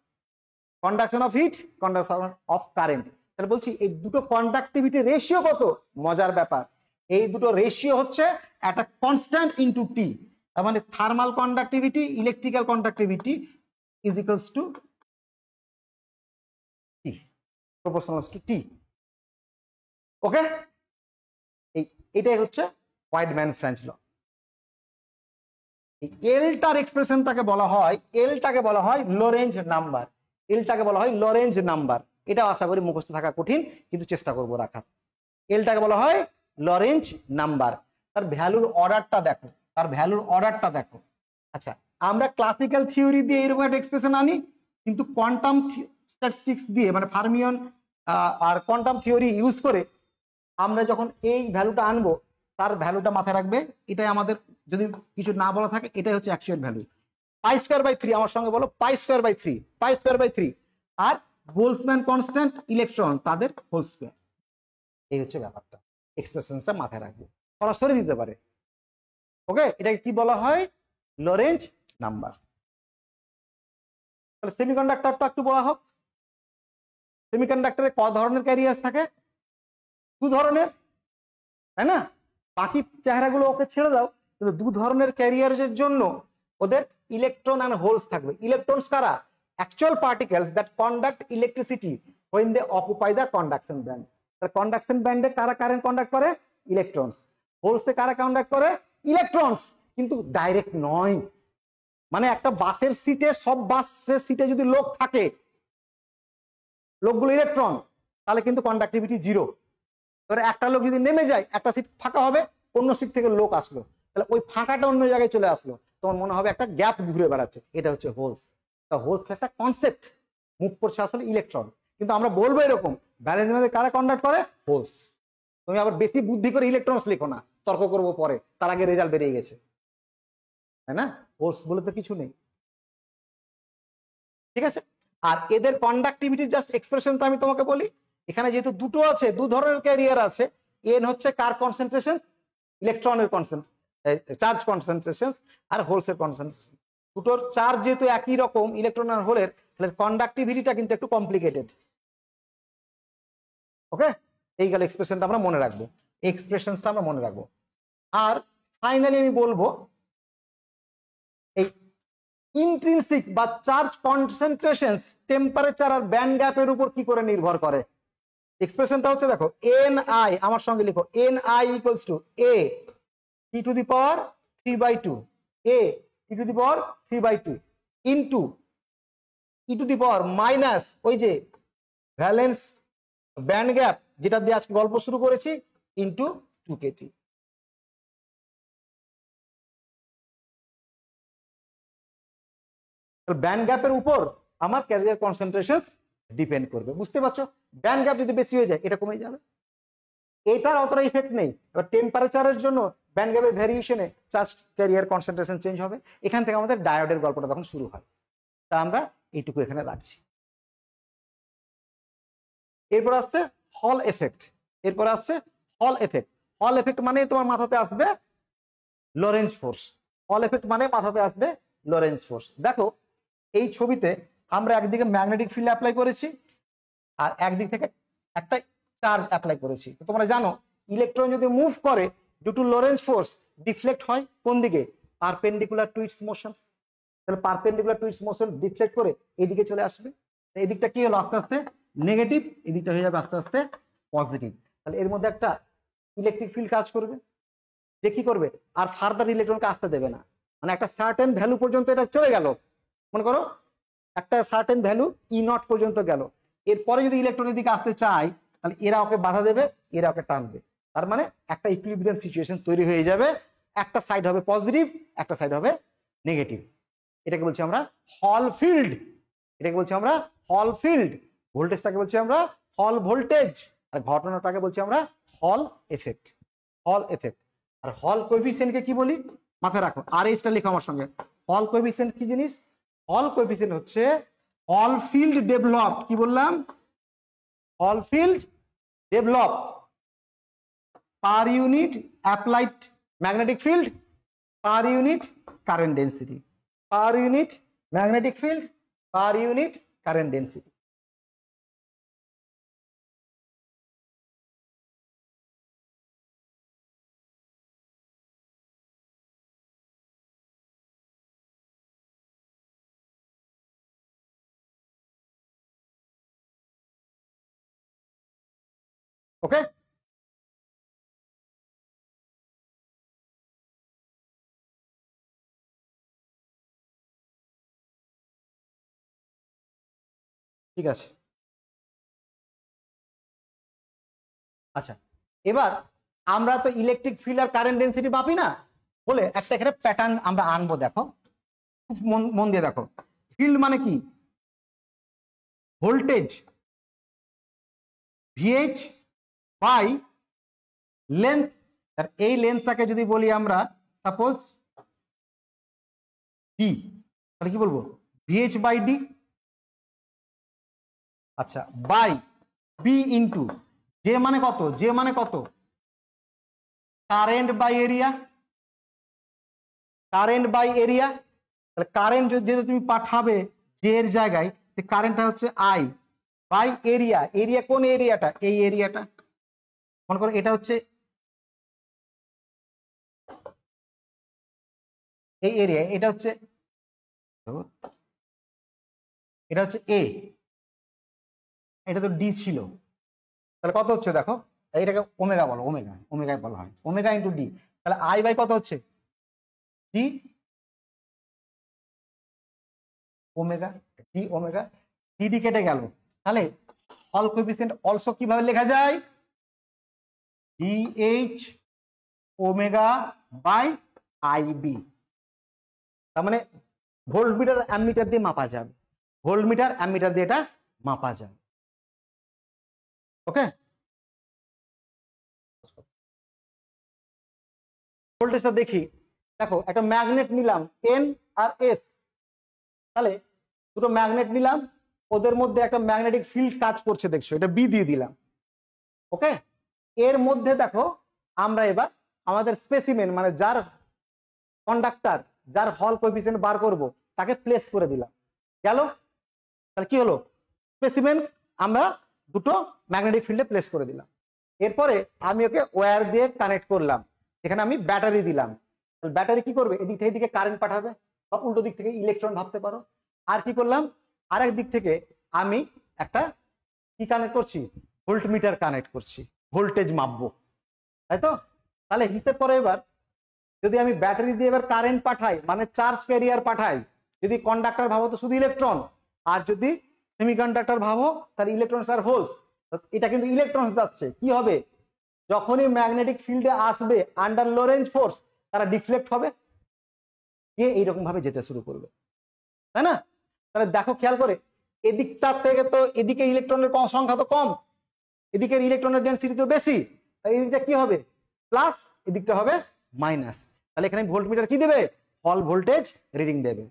Speaker 1: Conduction of heat, conduction of current. তাহলে বলছি এই দুটো কন্ডাক্টিভিটি রেশিও কত? মজার ব্যাপার, এই দুটো রেশিও হচ্ছে একটা কনস্ট্যান্ট ইনটু টি। তার মানে thermal conductivity electrical conductivity is equals to T, proportional to T, okay. এটাই হচ্ছে ওয়াইডম্যান ফ্রেঞ্চ ল। এলটার এক্সপ্রেশনটাকে বলা হয় লরেঞ্জ নাম্বার, এলটাকে বলা হয় লরেঞ্জ নাম্বার। এটা আশা করি মুখস্থ থাকা কঠিন, কিন্তু চেষ্টা করব রাখার। এলটাকে বলা হয় লরেঞ্জ নাম্বার। তার ভ্যালুর অর্ডারটা দেখো, আচ্ছা আমরা ক্লাসিক্যাল থিওরি দিয়ে এরকম একটা এক্সপ্রেশন আনি, কিন্তু কোয়ান্টাম স্ট্যাটিস্টিক্স দিয়ে, মানে ফার্মিয়ন আর কোয়ান্টাম থিওরি ইউজ করে আমরা যখন এই ভ্যালুটা আনবো, তার ভ্যালুটা মাথায় রাখবে, এটাই আমাদের, যদি কিছু না বলা থাকে, এটাই হচ্ছে অ্যাকচুয়াল ভ্যালু। π²/3, আমার সঙ্গে বলো π²/3, আর বোলসম্যান কনস্ট্যান্ট ইলেকট্রন তাদের হোল স্কয়ার। এই হচ্ছে ব্যাপারটা, এক্সপ্রেশনটা মাথায় রাখবে, সরাসরি দিতে পারে, ওকে। এটাকে কি বলা হয়? Lorenz number. তাহলে সেমিকন্ডাক্টরটা একটু বলা হোক। সেমিকন্ডাক্টরে ক ধরনের ক্যারিয়ার থাকে? 2 ধরনের, তাই না? বাকি চেহারাগুলো ওকে ছেড়ে দাও, কিন্তু 2 ধরনের ক্যারিয়ারের জন্য ওদের ইলেকট্রন এন্ড হোলস থাকবে। ইলেকট্রনস কারা? Actual particles that conduct electricity when they occupy the conduction band। তাহলে কন্ডাকশন ব্যান্ডে কারা কারেন্ট কন্ডাক্ট করে? ইলেকট্রনস। হোলসে কারা কন্ডাক্ট করে? ইলেকট্রনস, কিন্তু ডাইরেক্ট নয়। মানে একটা বাসের সিটে, সব বাসের সিটে যদি লোক থাকে, লোকগুলো ইলেকট্রন, তাহলে কিন্তু কন্ডাক্টিভিটি 0। ধরে একটা লোক যদি নেমে যায়, একটা সিট ফাঁকা হবে, অন্য সিট থেকে লোক আসলো, তাহলে ওই ফাঁকাটা অন্য জায়গায় চলে আসলো, তোমার মনে হবে একটা গ্যাপ ঘুরে বেড়াচ্ছে, এটা হচ্ছে হোলস। তা হোলস একটা কনসেপ্ট, মুভ করছে আসলে ইলেকট্রন। কিন্তু আমরা বলবো এরকম, ব্যালেন্স ব্যান্ডে কারা কন্ডাক্ট করে? হোলস। তুমি আবার বেশি বুদ্ধি করে ইলেকট্রনস লিখো না, তর্ক করবো পরে, তার আগে রেজাল্ট বেরিয়ে গেছে, তাই না? হোলস বলে তো কিছু নেই, ঠিক আছে? আর এদের কন্ডাক্টিভিটির জাস্ট এক্সপ্রেশন তো আমি তোমাকে বলি, এখানে যেহেতু দুটো আছে, 2 ধরনের ক্যারিয়ার আছে, এন হচ্ছে কার কনসেন্ট্রেশন? ইলেকট্রনের চার্জ কনসেন্ট্রেশন, আর হোলসের কনসেন্ট্রেশন। দুটোর চার্জ যেহেতু একই রকম, ইলেকট্রন আর হোলের, তাহলে কন্ডাক্টিভিটিটা কিন্তু একটু কমপ্লিকেটেড। ওকে, এই গেল এক্সপ্রেশনটা আমরা মনে রাখবো, এক্সপ্রেশনটা আমরা মনে রাখবো। আর ফাইনালি আমি বলবো, এই ইন্ট্রিনসিক বা চার্জ কনসেন্ট্রেশন টেম্পারেচার আর ব্যান্ড গ্যাপের উপর কি করে নির্ভর করে? এক্সপ্রেশনটা হচ্ছে, দেখো, এন আই, আমার সঙ্গে লিখো, N I equals to A T to the power 3/2, A T to the power 3/2 into E to the power minus ওই যে ভ্যালেন্স ব্যান্ড গ্যাপ, যেটা দিয়ে আজকে গল্প শুরু করেছি, ইনটু 2kT। ব্যান্ড গ্যাপের উপর আমার ক্যারিয়ার কনসেন্ট্রেশন ডিপেন্ড করবে, বুঝতে পারছো? ব্যান্ড গ্যাপ যদি বেশি হয়ে যায়, এটা কমে যাবে, এটার অতটা ইফেক্ট নেই। এবার টেম্পারেচারের জন্য ব্যান্ড গ্যাপের ভ্যারিয়েশনে চার্জ ক্যারিয়ার কনসেন্ট্রেশন চেঞ্জ হবে। এখান থেকে আমাদের ডায়োডের গল্পটা তখন শুরু হয়। তা আমরা এইটুকু এখানে রাখছি। এরপর আসছে হল এফেক্ট। এরপর আসছে হল এফেক্ট। হল এফেক্ট মানে তোমার মাথাতে আসবে লরেঞ্জ ফোর্স। হল এফেক্ট মানে মাথাতে আসবে লরেঞ্জ ফোর্স। দেখো, এই ছবিতে আমরা একদিকে ম্যাগনেটিক ফিল্ড অ্যাপ্লাই করেছি, আর একদিক থেকে একটা চার্জ অ্যাপ্লাই করেছি। তো তোমরা জানো, ইলেকট্রন যদি মুভ করে due to Lorentz force, deflect হয় কোন দিকে? Perpendicular to its motion. তাহলে perpendicular to its motion deflect করে এইদিকে চলে আসবে। এই দিকটা কি হলো? আস্তে আস্তে নেগেটিভ, এই দিকটা হয়ে যাবে আস্তে আস্তে পজিটিভ। তাহলে এর মধ্যে একটা ইলেকট্রিক ফিল্ড কাজ করবে, যে কি করবে, আর ফার্দার ইলেকট্রনকে আসতে দেবে না। মানে একটা সার্টেন ভ্যালু পর্যন্ত এটা চলে গেল, মনে করো একটা সার্টেন ভ্যালু ই নট পর্যন্ত গেল, এরপরে যদি ইলেকট্রনের দিকে আসতে চায়, তাহলে এরা ওকে বাধা দেবে, এরা ওকে টানবে। তার মানে একটা ইকুইলিব্রিয়াম সিচুয়েশন তৈরি হয়ে যাবে, একটা সাইড হবে পজিটিভ, একটা সাইড হবে নেগেটিভ। এটাকে বলছি আমরা হল ফিল্ড। এটাকে বলছি আমরা হল ফিল্ড। ভোল্টেজটাকে বলছি আমরা হল ভোল্টেজ, আর ঘটনাটাকে বলছি আমরা হল এফেক্ট। হল এফেক্ট। আর হল কোএফিসিয়েন্টকে কি বলি মাথায় রাখো, আর এইচটা লেখো আমার সঙ্গে। হল কোএফিসিয়েন্ট কি জিনিস? হল কোএফিসিয়েন্ট হচ্ছে হল ফিল্ড ডেভেলপড। কি বললাম? Hall field developed per unit applied magnetic field per unit current density. Per unit magnetic field per unit current density. Okay, ঠিক আছে। আচ্ছা, এবার আমরা তো ইলেকট্রিক ফিল্ড আর কারেন্ট ডেন্সিটি মাপি না, বলে একটা এখানে প্যাটার্ন আমরা আনবো। দেখো, খুব মন দিয়ে দেখো। ফিল্ড মানে কি? Voltage V H by length. আর এই লেন্থটাকে যদি বলি আমরা সাপোজ ডি, তাহলে কি বলবো? VH by D. আচ্ছা, বাই বি ইন্টু জে মানে কত? জে মানে কত? Current by area. Current by area. তাহলে কারেন্ট যেহেতু তুমি পাঠাবে জে এর জায়গায়, কারেন্টটা হচ্ছে আই, বাই এরিয়া, এরিয়া কোন এরিয়াটা, এই এরিয়াটা মনে করো এটা হচ্ছে এই এরিয়া, এটা হচ্ছে এ, এটা তো ডি ছিল, তাহলে কত হচ্ছে দেখো, এইটাকে ওমেগা বলো, ওমেগা, ওমেগায় বলা হয় ওমেগা ইন্টু ডি, তাহলে আই বাই কত হচ্ছে D omega, D omega, D কেটে গেল, তাহলে হল কোএফিসিয়েন্ট অলসো কিভাবে লেখা যায়, ডিএইচ ওমেগা বাই আইবি, তার মানে ভোল্টমিটার অ্যামমিটার দিয়ে মাপা যাবে, ভোল্টমিটার অ্যামমিটার দিয়ে এটা মাপা যাবে। ওকে, ভোল্টেজটা দেখি, দেখো একটা ম্যাগনেট নিলাম এন আর এস, তাহলে দুটো ম্যাগনেট নিলাম, ওদের মধ্যে একটা ম্যাগনেটিক ফিল্ড কাজ করছে দেখছো, এটা বি দিয়ে দিলাম। ওকে, এর মধ্যে দেখো আমরা এবার আমাদের স্পেসিমেন মানে যার কন্ডাক্টর, যার হল কোএফিসিয়েন্ট বার করব তাকে প্লেস করে দিলাম, গেল, তাহলে কি হলো, স্পেসিমেন আমরা দুটো ম্যাগনেটিক ফিল্ডে প্লেস করে দিলাম। এরপরে আমি ওকে ওয়্যার দিয়ে কানেক্ট করলাম, এখানে আমি ব্যাটারি দিলাম, ব্যাটারি কি করবে, এদিক থেকে এদিকে কারেন্ট পাঠাবে, বা উল্টো দিক থেকে ইলেকট্রন ভাবতে পারো। আর কি করলাম, আরেক দিক থেকে আমি একটা কি কানেক্ট করছি, ভোল্টমিটার কানেক্ট করছি, ভোল্টেজ মাপবো, তাই তো। তাহলে হিসেব করো এবার, যদি আমি ব্যাটারি দিয়ে এবার কারেন্ট পাঠাই মানে চার্জ ক্যারিয়ার পাঠাই, যদি কন্ডাক্টর ভাবো তো শুধু ইলেকট্রন, আর যদি সেমিকন্ডাক্টর ভাবো তাহলে ইলেকট্রনস আর হোলস, এটা কিন্তু ইলেকট্রনস যাচ্ছে, কি হবে, যখনই ম্যাগনেটিক ফিল্ডে আসবে আন্ডার লোরেঞ্জ ফোর্স তারা ডিফ্লেক্ট হবে, গিয়ে এইরকম ভাবে যেতে শুরু করবে, তাই না। তাহলে দেখো খেয়াল করে, এদিকটার থেকে তো এদিকে ইলেকট্রনের সংখ্যা তো কম, এদিকের ইলেকট্রনের ডেনসিটি তো বেশি, তাই এদিকটা কি হবে প্লাস, এদিকটা হবে মাইনাস, তাহলে এখানে ভোল্টমিটার কি দেবে, হল ভোল্টেজ রিডিং দেবে।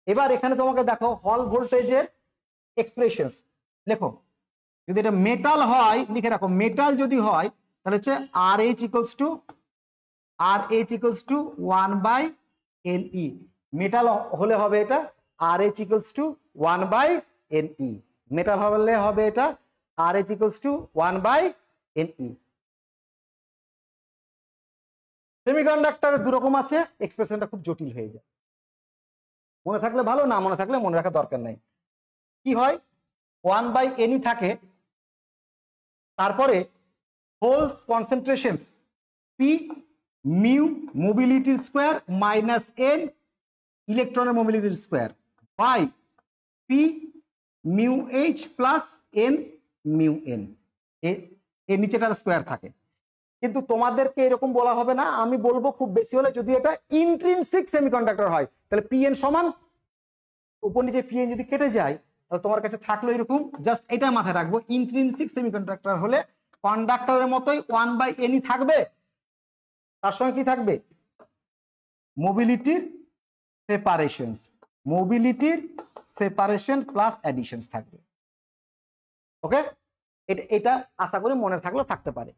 Speaker 1: এবার এখানে তোমাকে দেখো হল ভোল্টেজের এক্সপ্রেশনস লেখো, যদি এটা মেটাল হয় লিখে রাখো, মেটাল যদি হয় তাহলে হচ্ছে R H equals to 1/NE, metal হলে হবে এটা R H equals to 1/NE, metal হলে হবে এটা R H equals to 1/NE। সেমিকন্ডাক্টরের দু রকম আছে, এক্সপ্রেশনটা খুব জটিল হয়ে যায়, মনে থাকলে ভালো, না মনে থাকলে মনে রাখার দরকার নাই। কি হয়, 1/NE থাকে, তারপরে holes concentration P mu mobility square minus N ইলেকট্রনের mobility square by P mu H plus N mu N, এর নিচেটার স্কোয়ার থাকে। কিন্তু তোমাদেরকে এরকম বলা হবে না, আমি বলবো খুব বেশি হলে যদি এটা ইন্ট্রিনসিক সেমিকন্ডাক্টর হয় তাহলে পিএন সমান, উপর নিচে পিএন যদি কেটে যায় তাহলে তোমার কাছে থাকলো এরকম, জাস্ট এটা মাথায় রাখবো, ইন্ট্রিনসিক সেমিকন্ডাক্টর হলে কন্ডাক্টরের মতোই 1/NE থাকবে, তার সঙ্গে কি থাকবে, মোবিলিটির সেপারেশন প্লাস অ্যাডিশন থাকবে। ওকে, এটা আশা করি মনে থাকলেও থাকতে পারে।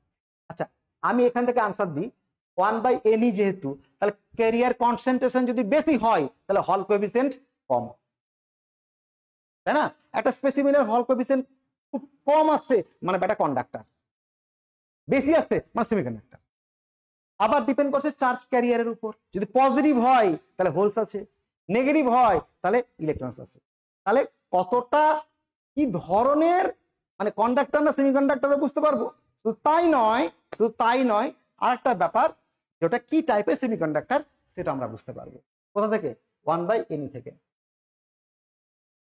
Speaker 1: আচ্ছা, আমি এখান থেকে আনসার দিই, 1/NE যেহেতু, তাহলে ক্যারিয়ার কনসেন্ট্রেশন যদি বেশি হয় তাহলে হল কোএফিসিয়েন্ট কম, তাই না। একটা স্পেসিমেনের হল কোএফিসিয়েন্ট খুব কম আসছে মানে এটা কন্ডাক্টর, বেশি আসছে মানে সেমিকন্ডাক্টর। আবার ডিপেন্ড করছে চার্জ ক্যারিয়ারের উপর, যদি পজিটিভ হয় তাহলে হোলস আছে, নেগেটিভ হয় তাহলে ইলেকট্রনস আছে। তাহলে কতটা কি ধরনের মানে কন্ডাক্টর না সেমিকন্ডাক্টর বুঝতে পারবো, শুধু তাই নয় আর একটা ব্যাপার, যেটা কি টাইপের সেমিকন্ডাক্টর সেটা আমরা বুঝতে পারবো কোথা থেকে, 1/NE থেকে।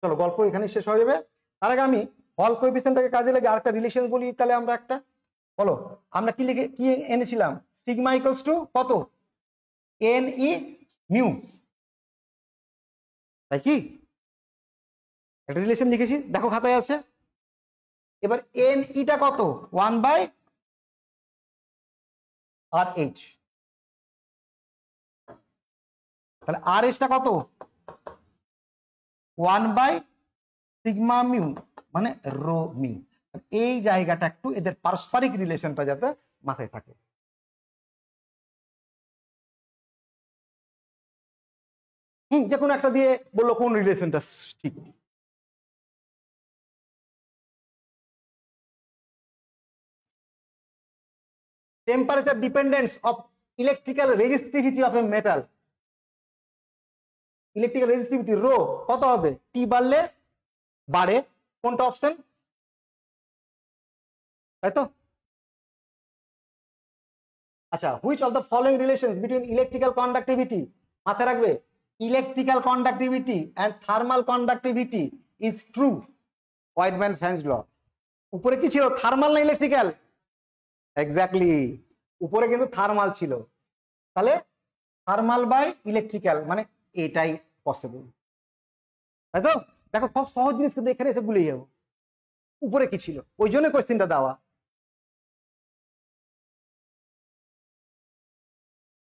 Speaker 1: চলো গল্প এখানে শেষ হয়ে যাবে, তার আগে আমি হল কোএফিসিয়েন্টটাকে কাজে লাগে আরেকটা রিলেশন বলি, তাহলে আমরা একটা বলো, আমরা কি এনেছিলাম, সিগমা ইকুয়ালস টু কত, NE মিউ, তাই কি, একটা রিলেশন লিখেছি দেখো খাতায় আছে। এবার NE টা কত, 1/RH, তাহলে RH টা কত, 1/সিগমা মিউ মানে রো মিউ। এই জায়গাটা একটু এদের পারস্পরিক রিলেশনটা যাতে মাথায় থাকে। যে কোনো একটা দিয়ে বললো কোন রিলেশনটা ঠিক, temperature dependence of electrical resistivity of a metal, electrical resistivity rho কত হবে, টি বাড়লে বাড়ে, কোনটা অপশন, তাই তো? আচ্ছা, which of the following relation between electrical conductivity, মাথায় রাখবে, electrical conductivity and thermal conductivity is true, Wiedemann Franz law. উপরে কি ছিল, থার্মাল না ইলেকট্রিক্যাল? এক্স্যাক্টলি, উপরে কিন্তু থার্মাল ছিল, তাহলে থার্মাল বাই ইলেকট্রিক্যাল মানে এটাই পসিবল, তাই তো? দেখো খুব সহজ জিনিস কিন্তু এখানে এসে ভুলে যাবো, উপরে কি ছিল, ওই জন্য কোয়েশ্চেনটা দেওয়া।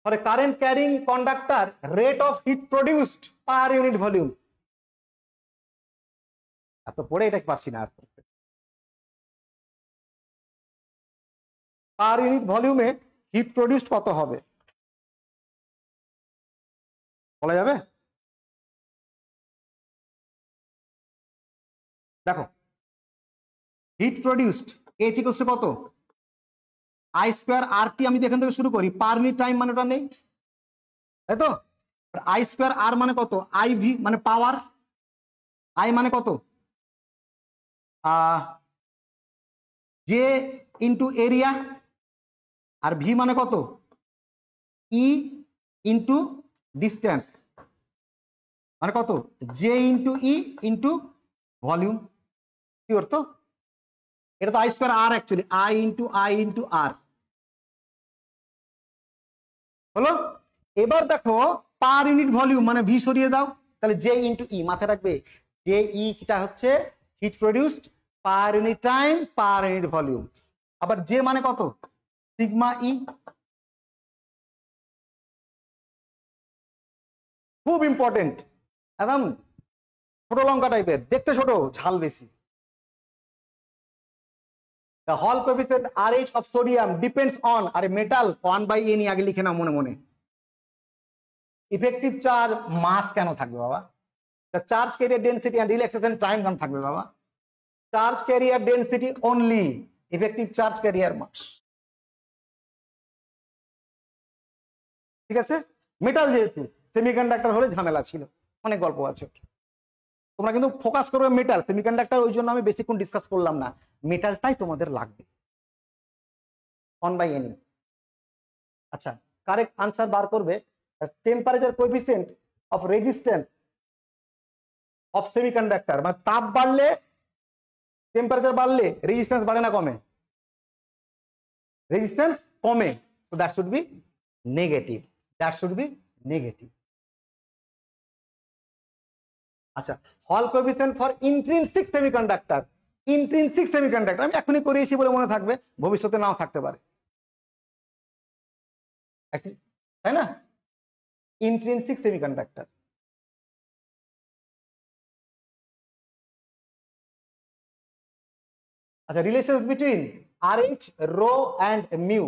Speaker 1: For a current carrying conductor, rate of heat produced per unit volume, এত পড়ে এটা পারছি না আর, পার ইউনিট ভলিউমে হিট প্রডিউসড কত হবে বলা যাবে? দেখো heat produced H equals to কত, আই স্কয়ার আর টি, আমি এখান থেকে শুরু করি, পার মিনিট টাইম মানে ওটা নেই, তাই তো? আই স্কয়ার আর মানে কত, আই ভি মানে পাওয়ার, আই মানে কত, জে ইন্টু এরিয়া, আর ভি মানে কত, ই ইন্টু ডিস্টেন্স, মানে কত, J into E into volume, কি অর্থ? এটা তো I square R, actually I into R হলো। এবার দেখো পার ইউনিট ভলিউম মানে ভি সরিয়ে দাও, তাহলে জে ইন্টু ই, মাথায় রাখবে জে ই কিটা হচ্ছে heat produced per unit time per unit volume, আবার জে মানে কত, সিগমা ই, খুব ইম্পর্টেন্ট, একদম ছোট লঙ্কা টাইপের, দেখতে ছোট ঝাল বেশি। The Hall coefficient RH of sodium depends on, আরে মেটাল 1/n আগে লিখে নাও মনে মনে। ইফেক্টিভ চার্জ মাস কেন থাকবে বাবা, charge carrier density and relaxation time কেন থাকবে বাবা, charge carrier density only, effective charge carrier mass, ঠিক আছে? মেটাল যেহেতু, সেমিকন্ডাক্টর হলে ঝামেলা ছিল, অনেক গল্প আছে, তোমরা কিন্তু ফোকাস করবে মেটাল, সেমিকন্ডাক্টর ওই জন্য আমি বেশিক্ষণ ডিসকাস করলাম না, মেটালটাই তোমাদের লাগবে 1/n। আচ্ছা, কারেক্ট আনসার বার করবে, temperature coefficient of resistance of semiconductor, মানে তাপ বাড়লে টেম্পারেচার বাড়লে রেজিস্ট্যান্স বাড়ে না কমে, রেজিস্ট্যান্স কমে, so that should be negative, that should be negative। আচ্ছা, হল coefficient for intrinsic semiconductor, intrinsic semiconductor আমি এখনই করিয়েছি বলে মনে থাকবে, ভবিষ্যতে নাও থাকতে পারে, তাই না? ইন্ট্রিনসিক সেমিকন্ডাক্টর, আচ্ছা, relations between RH rho and mu,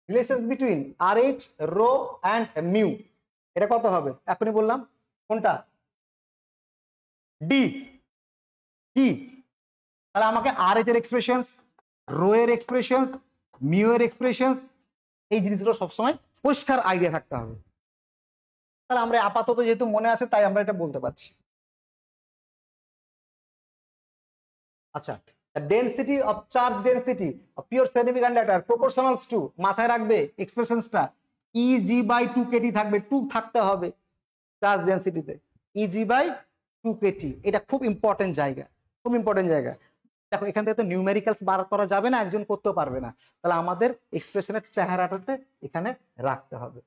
Speaker 1: relations between RH rho and mu, এটা কত হবে এখনই বললাম, কোনটা, ডি, কি? তাহলে আমাকে RH এর এক্সপ্রেশনস, রো এর এক্সপ্রেশনস, মিউ এর এক্সপ্রেশনস, এই জিনিসগুলো সবসময় পরিষ্কার আইডিয়া থাকতে হবে, তাহলে আমরা আপাতত যেহেতু মনে আছে তাই আমরা এটা বলতে পারছি। আচ্ছা, density of charge density of pure semiconductor proportionals to, মাথায় রাখবে এক্সপ্রেশনসটা Eg/2kT থাকবে, 2 থাকতে হবে চার্জ ডেনসিটিতে, Eg/2kT, এটা খুব ইম্পর্টেন্ট জায়গা, খুব ইম্পর্টেন্ট জায়গা। দেখো এখান থেকে তো নিউমেরিক্যালস বার করা যাবে না, একজন করতেও পারবে না, তাহলে আমাদের এক্সপ্রেশনের চেহারাটাতে এখানে রাখতে হবে।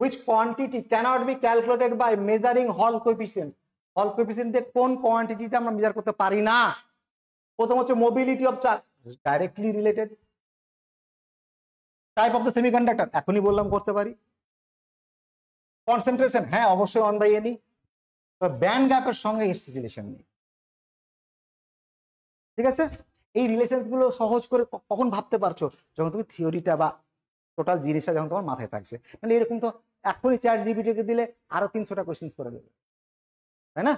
Speaker 1: which quantity cannot be calculated by measuring Hall coefficient, হল কোএফিসিয়েন্ট দিয়ে কোন কোয়ান্টিটিটা আমরা মেজার করতে পারি না? প্রথম হচ্ছে mobility of charge, directly related, type of the semiconductor এখনই বললাম করতে পারি, কনসেন্ট্রেশন হ্যাঁ অবশ্যই 1/n, ব্যান্ড গ্যাপের সঙ্গে এর রিলেশন নেই, ঠিক আছে? এই রিলেশনস গুলো সহজ করে কখন ভাবতে পারছো, যখন তুমি থিওরিটা বা টোটাল জিনিসটা যখন তোমার মাথায় থাকছে, মানে এরকম তো এখনই ChatGPT কে দিলে আরো 300টা কোশ্চেন করে দেবে, তাই না?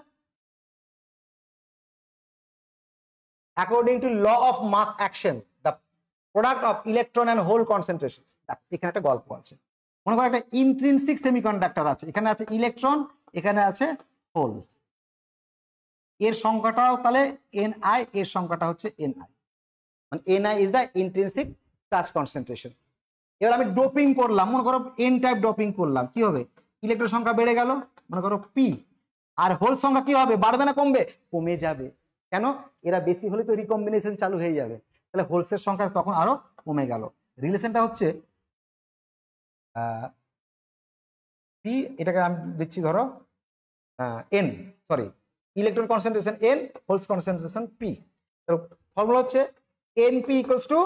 Speaker 1: According to law of mass action, the product of electron and hole concentration. এখানে একটা গল্প আছে, মনে করো একটা ইন্ট্রিনসিক সেমিকন্ডাক্টর আছে, এখানে আছে ইলেকট্রন, এখানে আছে হোল, এর সংখ্যাটাও তাহলে Ni, এর সংখ্যাটা হচ্ছে Ni, মানে Ni is the intrinsic charge concentration. এবার আমি ডোপিং করলাম, মনে করো এন টাইপ ডোপিং করলাম, কি হবে, ইলেকট্রন সংখ্যা বেড়ে গেল, মনে করো পি, আর হোল সংখ্যা কি হবে, বাড়বে না কমবে, কমে যাবে। কেন, এরা বেশি হলে তো রিকম্বিনেশন চালু হয়ে যাবে, তাহলে হোলসের সংখ্যা তখন আরো কমে গেল। রিলেশনটা হচ্ছে পি, এটাকে আমি দিচ্ছি ধরো N, sorry, electron concentration N, holes concentration P, formula হচ্ছে NP equals to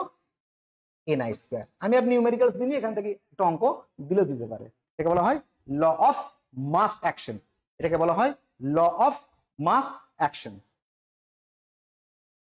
Speaker 1: Ni square. আমি আপনি নিউমেরিক্যালস দিলে এখান থেকে একটা অঙ্ক দিলেও দিতে পারে। এটাকে বলা হয় ল অফ মাস অ্যাকশন, এটাকে বলা হয় ল অফ মাস অ্যাকশন।